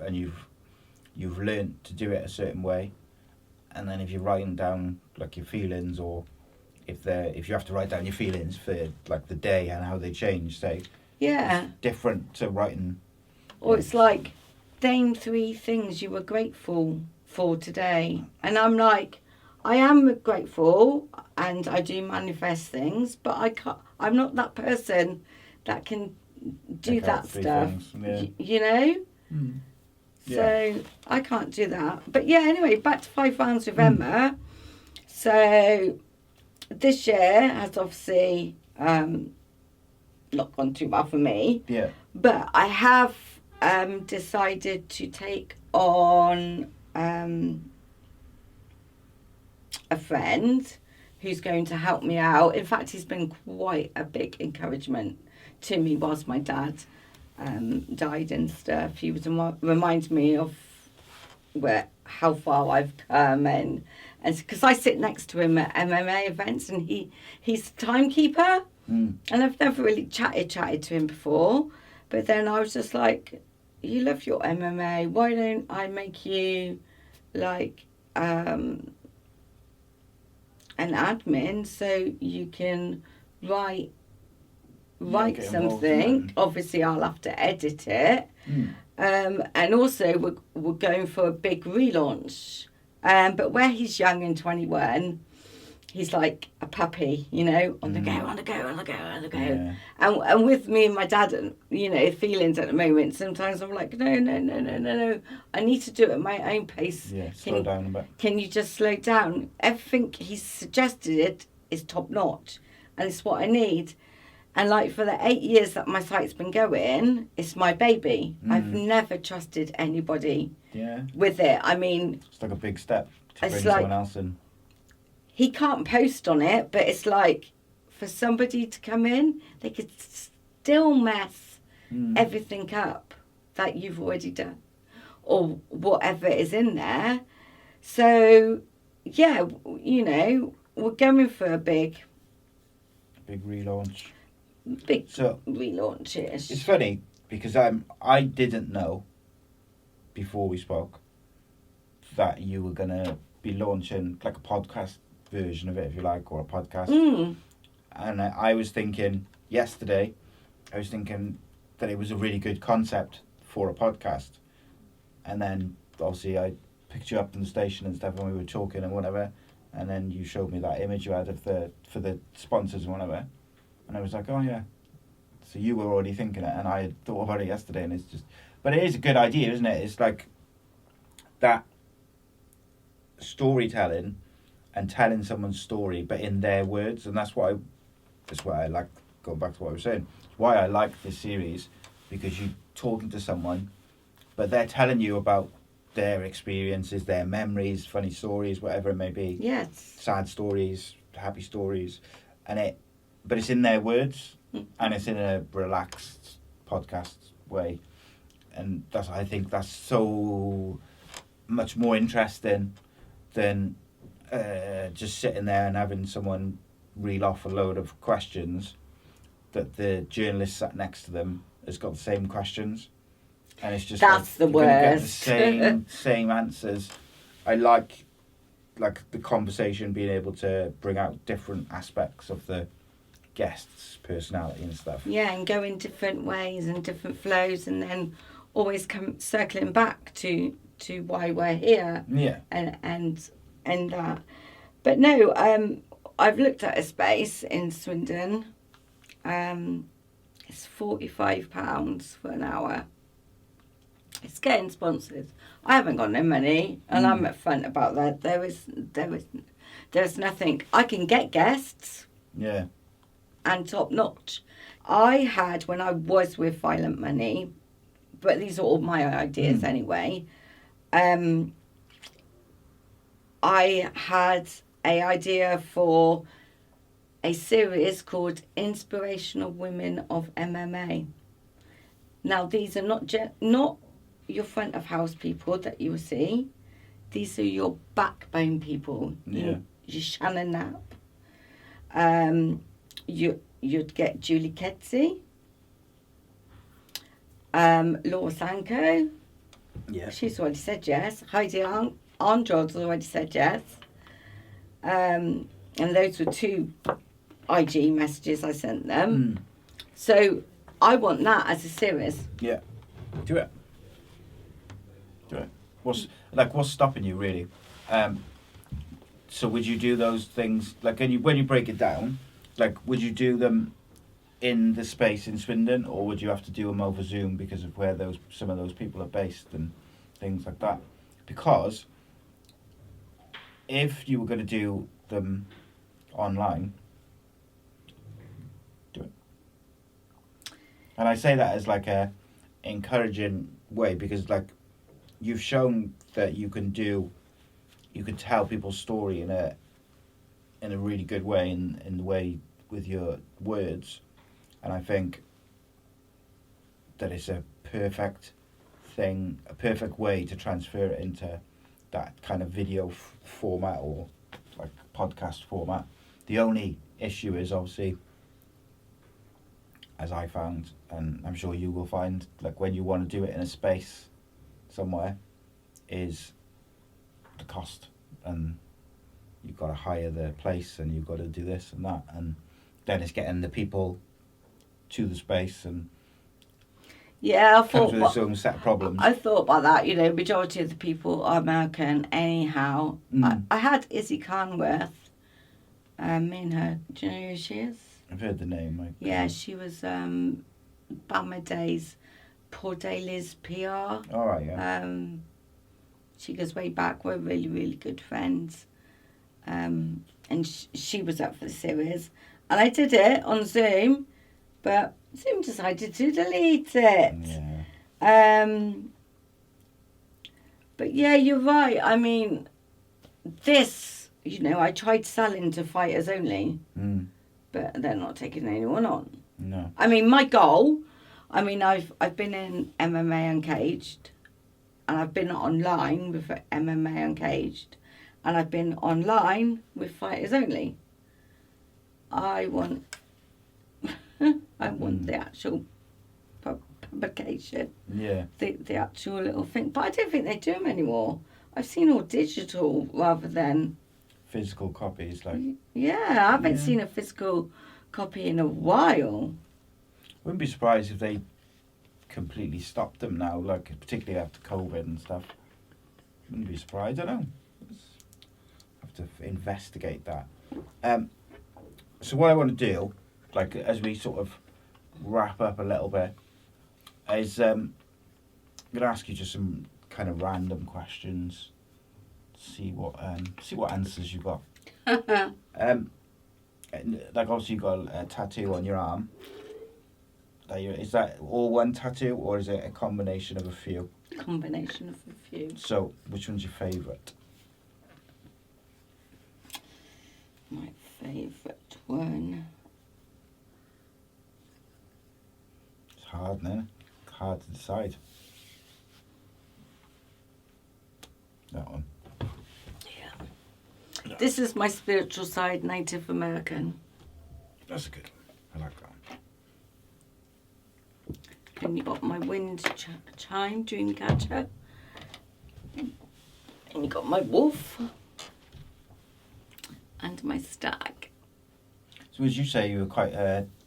learnt to do it a certain way. And then if you're writing down, like, your feelings, or if you have to write down your feelings for, like, the day and how they change, say... Yeah. It's different to writing... Or it's like, name 3 things you were grateful for today. And I'm like, I am grateful and I do manifest things, but I'm not that person that can do that stuff. Yeah. You know? Mm. So I can't do that. But yeah, anyway, back to 5 rounds with Emma. So this year has obviously not gone too well for me. Yeah. But I have decided to take on a friend who's going to help me out. In fact, he's been quite a big encouragement to me whilst my dad died and stuff. He was reminds me of how far I've come, and because I sit next to him at MMA events, and he's the timekeeper, and I've never really chatted to him before. But then I was just like, you love your MMA, why don't I make you like an admin so you can write something. Obviously I'll have to edit it. And also we're going for a big relaunch. But where he's young and 21, he's like a puppy, you know, on the go. Yeah. And with me and my dad, you know, feelings at the moment, sometimes I'm like, no. I need to do it at my own pace. Yeah, slow down a bit. Can you just slow down? Everything he's suggested is top notch, and it's what I need. And like for the 8 years that my site's been going, it's my baby. I've never trusted anybody with it. I mean... It's like a big step to bring like, someone else in. He can't post on it, but it's like for somebody to come in, they could still mess everything up that you've already done or whatever is in there. So, yeah, you know, we're going for a big relaunch. Relaunch-ish. It's funny because I didn't know before we spoke that you were going to be launching like a podcast version of it, if you like, or a podcast. And I was thinking yesterday, that it was a really good concept for a podcast. And then obviously I picked you up in the station and stuff, and we were talking and whatever. And then you showed me that image you had of for the sponsors and whatever. And I was like, oh yeah. So you were already thinking it, and I had thought about it yesterday, and it's just... But it is a good idea, isn't it? It's like that storytelling and telling someone's story, but in their words, and that's why I like, going back to what I was saying, why I like this series, because you're talking to someone, but they're telling you about their experiences, their memories, funny stories, whatever it may be. Yes. Sad stories, happy stories, but it's in their words, and it's in a relaxed podcast way, and I think that's so much more interesting than just sitting there and having someone reel off a load of questions that the journalist sat next to them has got the same questions, and it's just that's like, the you're worst. gonna get the same answers. I like the conversation, being able to bring out different aspects of the guest's personality and stuff. Yeah, and go in different ways and different flows, and then always come circling back to why we're here. Yeah. And that. But no, I've looked at a space in Swindon. It's £45 for an hour. It's getting sponsored. I haven't got no money, and I'm upfront about that. There's nothing. I can get guests. Yeah. And top notch. I had, when I was with Violent Money, but these are all my ideas anyway. I had a idea for a series called Inspirational Women of Mma. Now, these are not your front of house people that you will see. These are your backbone people. Yeah. Your Shannon Knapp. You'd get Julie Kedzie. Laura Sanko. Yeah. She's already said yes. Heidi Arndrod's already said yes. And those were 2 IG messages I sent them. So I want that as a series. Yeah. Do it. What's stopping you really? So would you do those things like when you break it down? Like, would you do them in the space in Swindon, or would you have to do them over Zoom because of where some of those people are based and things like that? Because if you were going to do them online, do it. And I say that as like a encouraging way, because like you've shown that you can tell people's story in a really good way, in the way with your words, and I think that it's a perfect way to transfer it into that kind of video format or like podcast format. The only issue is obviously, as I found, and I'm sure you will find, like when you want to do it in a space somewhere, is the cost, and you've got to hire the place and you've got to do this and that, and then it's getting the people to the space, and yeah, I comes thought with its own set of problems. I thought about that. Majority of the people are American anyhow. I had Izzy Carnworth. Me and her. Do you know who she is? I've heard the name. Yeah, she was Bama Days, Poor Daly's PR. All right, yeah. She goes way back. We're really, really good friends. And she was up for the series. And I did it on Zoom, but Zoom decided to delete it. Yeah. But yeah, you're right. I mean, this, I tried selling to fighters only, but they're not taking anyone on. No. I mean, my goal, I've been in MMA Uncaged, and I've been online with MMA Uncaged, and I've been online with fighters only. I want the actual publication. Yeah. The actual little thing. But I don't think they do them anymore. I've seen all digital rather than Physical copies, like. Yeah, I haven't seen a physical copy in a while. Wouldn't be surprised if they completely stopped them now, like particularly after COVID and stuff. Wouldn't be surprised. I don't know. Have to investigate that. So what I want to do, like as we sort of wrap up a little bit, is I'm gonna ask you just some kind of random questions. See what answers you got. Like obviously you got a tattoo on your arm. Is that all one tattoo, or is it a combination of a few? Combination of a few. So which one's your favourite? My favourite one. It's hard, isn't it? It's hard to decide. That one. Yeah. This is my spiritual side, Native American. That's a good one. I like that. And you got my wind chime, dream catcher. And you got my wolf. And my stag. So would you say you were quite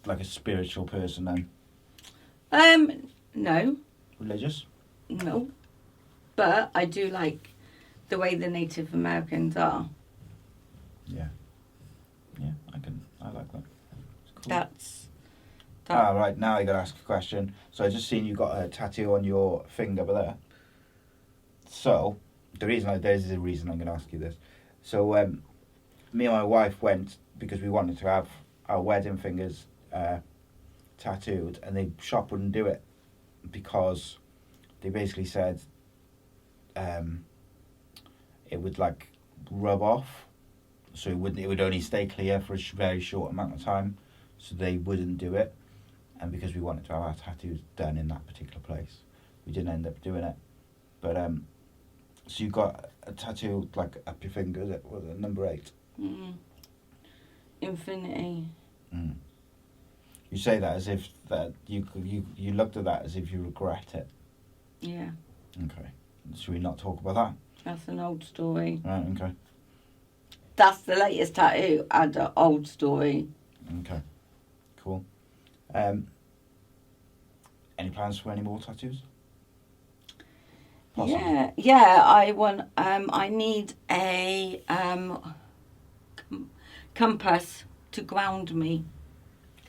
like a spiritual person then? No. Religious? No. But I do like the way the Native Americans are. Yeah. Yeah, I like that. It's cool. Right, now I gotta ask a question. So I just seen you got a tattoo on your finger over there. So, there's a reason I'm gonna ask you this. So, me and my wife went because we wanted to have our wedding fingers tattooed, and the shop wouldn't do it because they basically said it would like rub off. so it would only stay clear for a very short amount of time, so they wouldn't do it. And because we wanted to have our tattoos done in that particular place, we didn't end up doing it. But so you got a tattoo like up your finger, was it number 8? Infinity. You say that as if that you looked at that as if you regret it. Yeah. Okay. Should we not talk about that? That's an old story. Right. Okay. That's the latest tattoo and an old story. Okay. Cool. Any plans for any more tattoos? Possibly. Yeah. I want. I need a compass to ground me.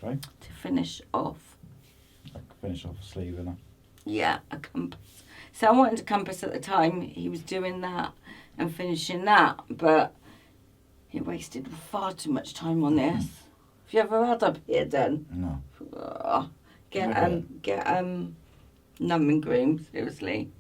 Okay. To finish off. Finish off a sleeve and that. Yeah, a compass. So I wanted a compass at the time he was doing that and finishing that, but he wasted far too much time on this. Have you ever had up here done? No. Get numbing cream, seriously.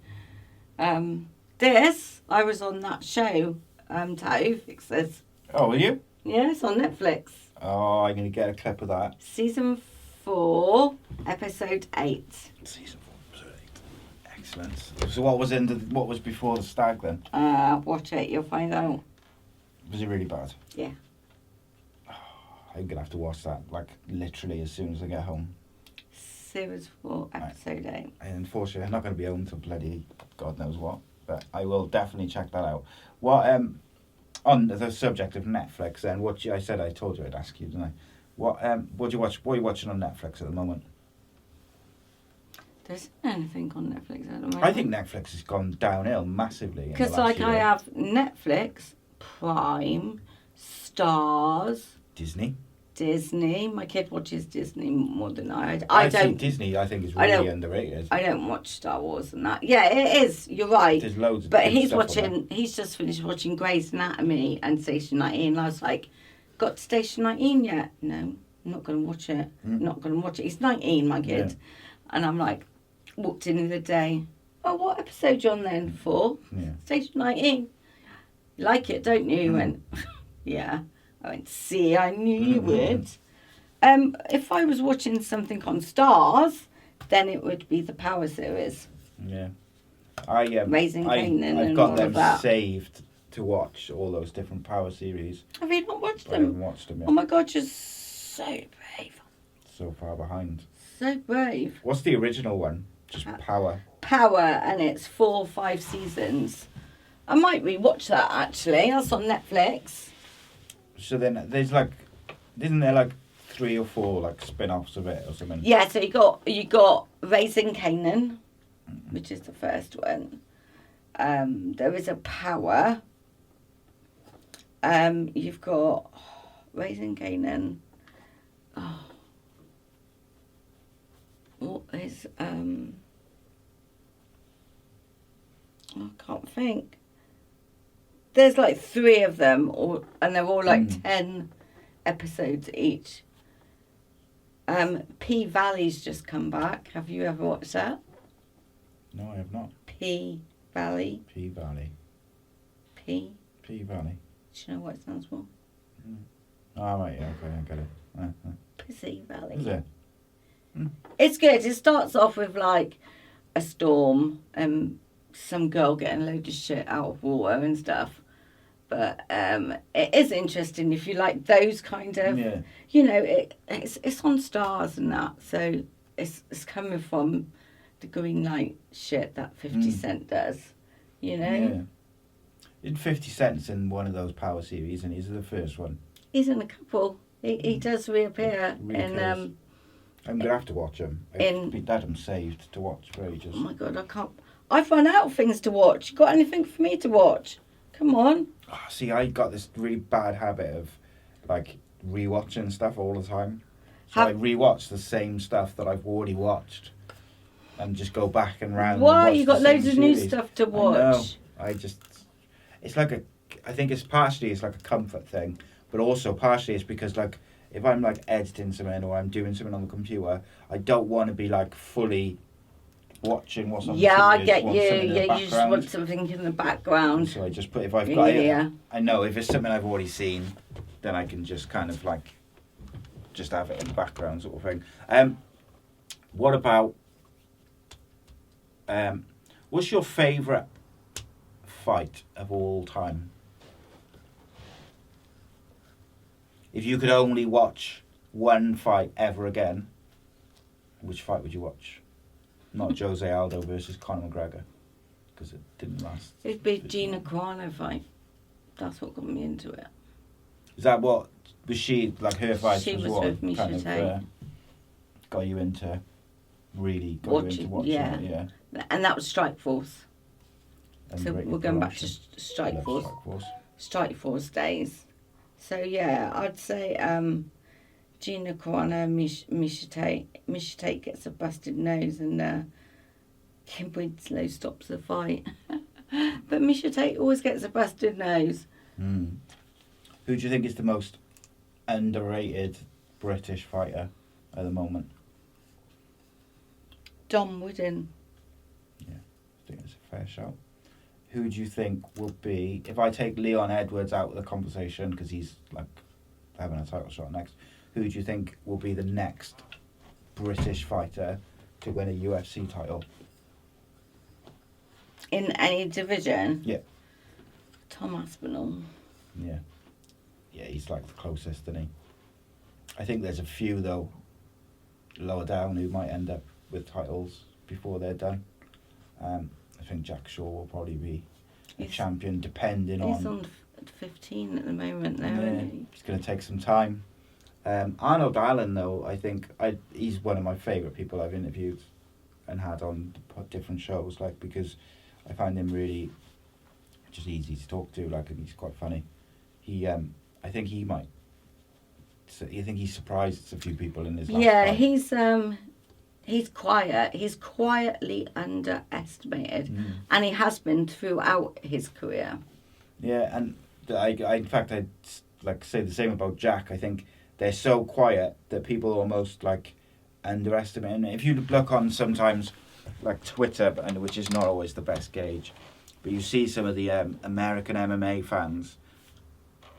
This, I was on that show, Tattoo Fixers. Oh, will you? Yeah, it's on Netflix. Oh, I'm going to get a clip of that. Season 4, episode 8. Season 4, episode 8. Excellent. So what was before the stag then? Watch it, you'll find out. Was it really bad? Yeah. Oh, I'm going to have to watch that, like, literally as soon as I get home. Series 4, episode 8. And unfortunately, I'm not going to be home till bloody God knows what. But I will definitely check that out. What, on the subject of Netflix, then, I told you I'd ask you, didn't I? What do you watch? What are you watching on Netflix at the moment? There isn't anything on Netflix at the moment. I think Netflix has gone downhill massively. Because I have Netflix, Prime, Stars, Disney. My kid watches Disney more than I. I don't. Think Disney, I think, is really underrated. I don't watch Star Wars and that. Yeah, it is. You're right. There's loads of. But he's watching. He's just finished watching Grey's Anatomy and Station 19. And I was like, got to Station 19 yet? No, I'm not going to watch it. Not going to watch it. He's 19, my kid, and I'm like, walked in the other day. Oh, what episode you on then? 4? Yeah. Station 19. You like it, don't you? And yeah. I went, see, I knew you would. If I was watching something on Stars, then it would be the Power series. Yeah. Raising Kanan I've and got all them of that. saved to watch, all those different Power series. Have you not watched I them? haven't watched them yet. Oh my God, you're so brave. So far behind. So brave. What's the original one? Just Power. Power, and it's 4 or 5 seasons. I might rewatch that actually. That's on Netflix. So then there's like, isn't there like 3 or 4 like spin-offs of it or something? Yeah, so you got Raising Kanan, which is the first one. There is a Power. You've got Raising Kanan. Oh. What is I can't think. There's like 3 of them, and they're all like 10 episodes each. P Valley's just come back. Have you ever watched that? No, I have not. P Valley. P Valley. P. P Valley. Do you know what it stands for? Oh, right, yeah, okay, I get it. Pussy Valley. Is it? It's good. It starts off with like a storm and some girl getting a load of shit out of water and stuff. But it is interesting if you like those kind of, you know, it's on Stars and that. So it's coming from the green light shit that 50 Cent does, you know. Yeah. In 50 Cent's in one of those Power series, and he's the first one. He's in a couple. He does reappear in. I'm gonna have to watch him. I've had him saved to watch for ages. Oh my God, I can't. I've run out of things to watch. You got anything for me to watch? Come on. Oh, see, I got this really bad habit of like rewatching stuff all the time. So I rewatch the same stuff that I've already watched, and just go back and round. Why? And You got loads of new stuff to watch. I just. It's like I think it's partially it's like a comfort thing, but also partially it's because like if I'm like editing something or I'm doing something on the computer, I don't want to be like fully watching what's on the Yeah, I TV. get want you. something in the Yeah, you just background. want something in the background. So I just put, if I've got it, Yeah. I know if it's something I've already seen, then I can just kind of like, just have it in the background sort of thing. What about, what's your favourite fight of all time? If you could only watch one fight ever again, which fight would you watch? Not Jose Aldo versus Conor McGregor, because it didn't last. It'd be Gina Carano fight. That's what got me into it. Is that what, was she, like her fight She was what with Misha kind of Tate. got you into, really got you into watching it, yeah. And that was Strike Force. And So great we're going back to promotion. Strike Love Force. Strike Force. Strike Force days. So yeah, I'd say Gina Carano, Misha Tate. Misha Tate gets a busted nose and Kim Winslow stops the fight. But Misha Tate always gets a busted nose. Mm. Who do you think is the most underrated British fighter at the moment? Dom Wooden. Yeah, I think it's a fair shout. Who do you think will be, if I take Leon Edwards out of the conversation because he's like having a title shot next, who do you think will be the next British fighter to win a UFC title? In any division? Yeah. Tom Aspinall. Yeah. Yeah, he's like the closest, isn't he? I think there's a few, though, lower down who might end up with titles before they're done. I think Jack Shaw will probably be a champion, depending on... He's on 15 at the moment, though, Yeah, isn't he? it's going to take some time. Arnold Allen, though, I think he's one of my favourite people I've interviewed and had on different shows, like, because I find him really just easy to talk to, like, and he's quite funny. I think he might. I think he's surprised a few people in his last fight. He's quiet. He's quietly underestimated, and he has been throughout his career. Yeah, and I in fact, I'd like say the same about Jack. I think they're so quiet that people almost like underestimate. And if you look on sometimes, like Twitter, which is not always the best gauge, but you see some of the American MMA fans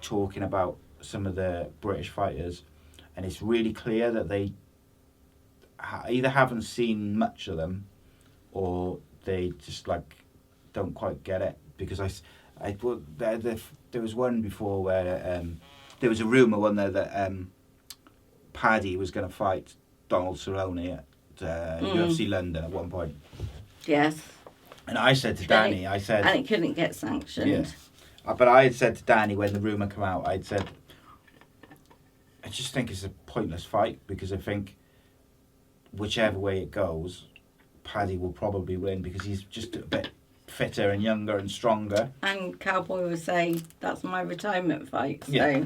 talking about some of the British fighters, and it's really clear that they either haven't seen much of them, or they just like don't quite get it. Because there was one before where there was a rumour one there that Paddy was going to fight Donald Cerrone at UFC London at one point. Yes. And I said to Danny, and it couldn't get sanctioned. Yeah. But I had said to Danny when the rumour came out, I just think it's a pointless fight, because I think whichever way it goes, Paddy will probably win, because he's just a bit fitter and younger and stronger. And Cowboy would say, that's my retirement fight. So. Yeah.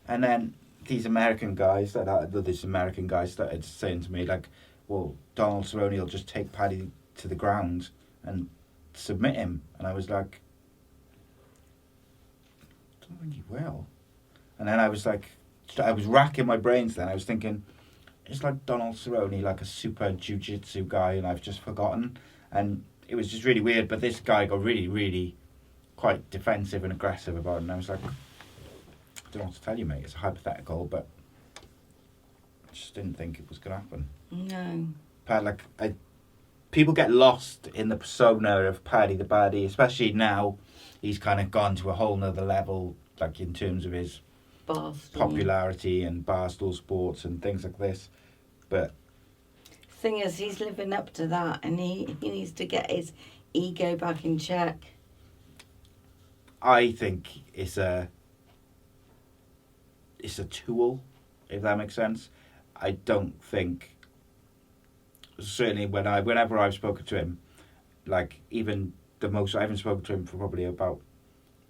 And then these American guys started saying to me, like, well, Donald Cerrone will just take Paddy to the ground and submit him. And I was like, I don't think he will. And then I was like, I was racking my brains then. I was thinking, it's like Donald Cerrone, like a super jiu-jitsu guy, and I've just forgotten. And it was just really weird. But this guy got really, really quite defensive and aggressive about it. And I was like, I don't know what to tell you, mate. It's a hypothetical, but I just didn't think it was going to happen. No. But people get lost in the persona of Paddy the Baddie, especially now. He's kind of gone to a whole nother level, like in terms of his popularity and Barstool Sports and things like this. But thing is, he's living up to that, and he needs to get his ego back in check. I think it's a tool, if that makes sense. I don't think, certainly whenever I've spoken to him, like even the most, I haven't spoken to him for probably about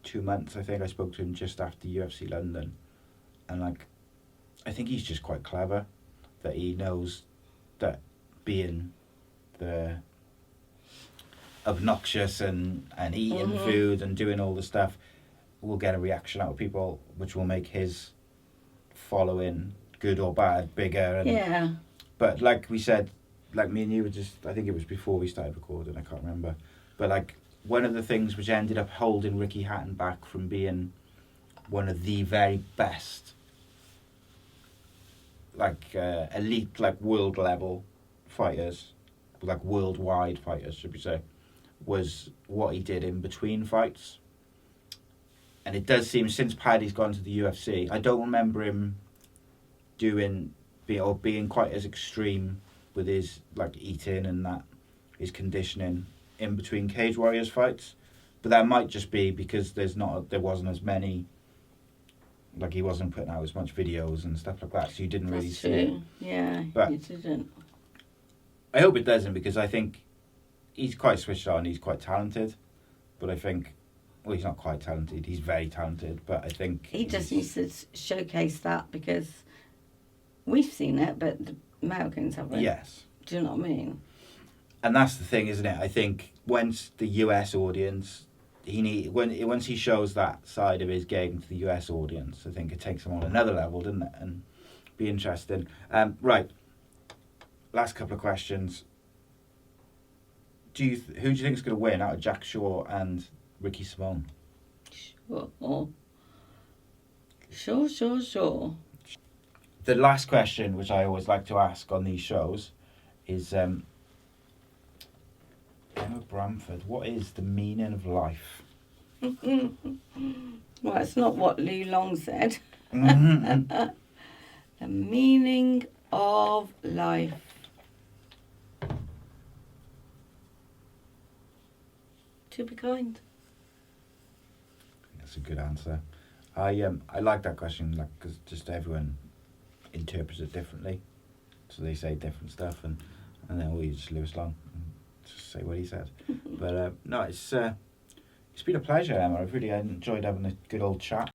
2 months. I think I spoke to him just after UFC London, and like, I think he's just quite clever, that he knows that being the obnoxious and eating food and doing all the stuff will get a reaction out of people, which will make his following, good or bad, bigger. And, yeah. But like we said like me and you were just, I think it was before we started recording, I can't remember, but like one of the things which ended up holding Ricky Hatton back from being one of the very best, like elite, like world level fighters, like worldwide fighters, should we say, was what he did in between fights. And it does seem, since Paddy's gone to the UFC, I don't remember him being quite as extreme with his like eating and that, his conditioning in between Cage Warriors fights. But that might just be because there wasn't as many, like he wasn't putting out as much videos and stuff like that, so you didn't really see it. Yeah, but you didn't. I hope it doesn't, because I think he's quite switched on, he's quite talented, but I think, well, he's not quite talented, he's very talented, but I think He just needs to showcase that, because we've seen it, but the Americans haven't. Yes. Do you know what I mean? And that's the thing, isn't it? I think once the US audience, once he shows that side of his game to the US audience, I think it takes him on another level, doesn't it? And be interesting. Right. Last couple of questions. Who do you think is going to win out of Jack Shaw and Ricky Simone? Sure. The last question, which I always like to ask on these shows, is Emma Bramford, what is the meaning of life? Well, it's not what Lou Long said. The meaning of life. To be kind. That's a good answer. I like that question, like, because just everyone interprets it differently, so they say different stuff, and then we just Lewis Long and just say what he said. But no, it's been a pleasure, Emma. I've really enjoyed having a good old chat.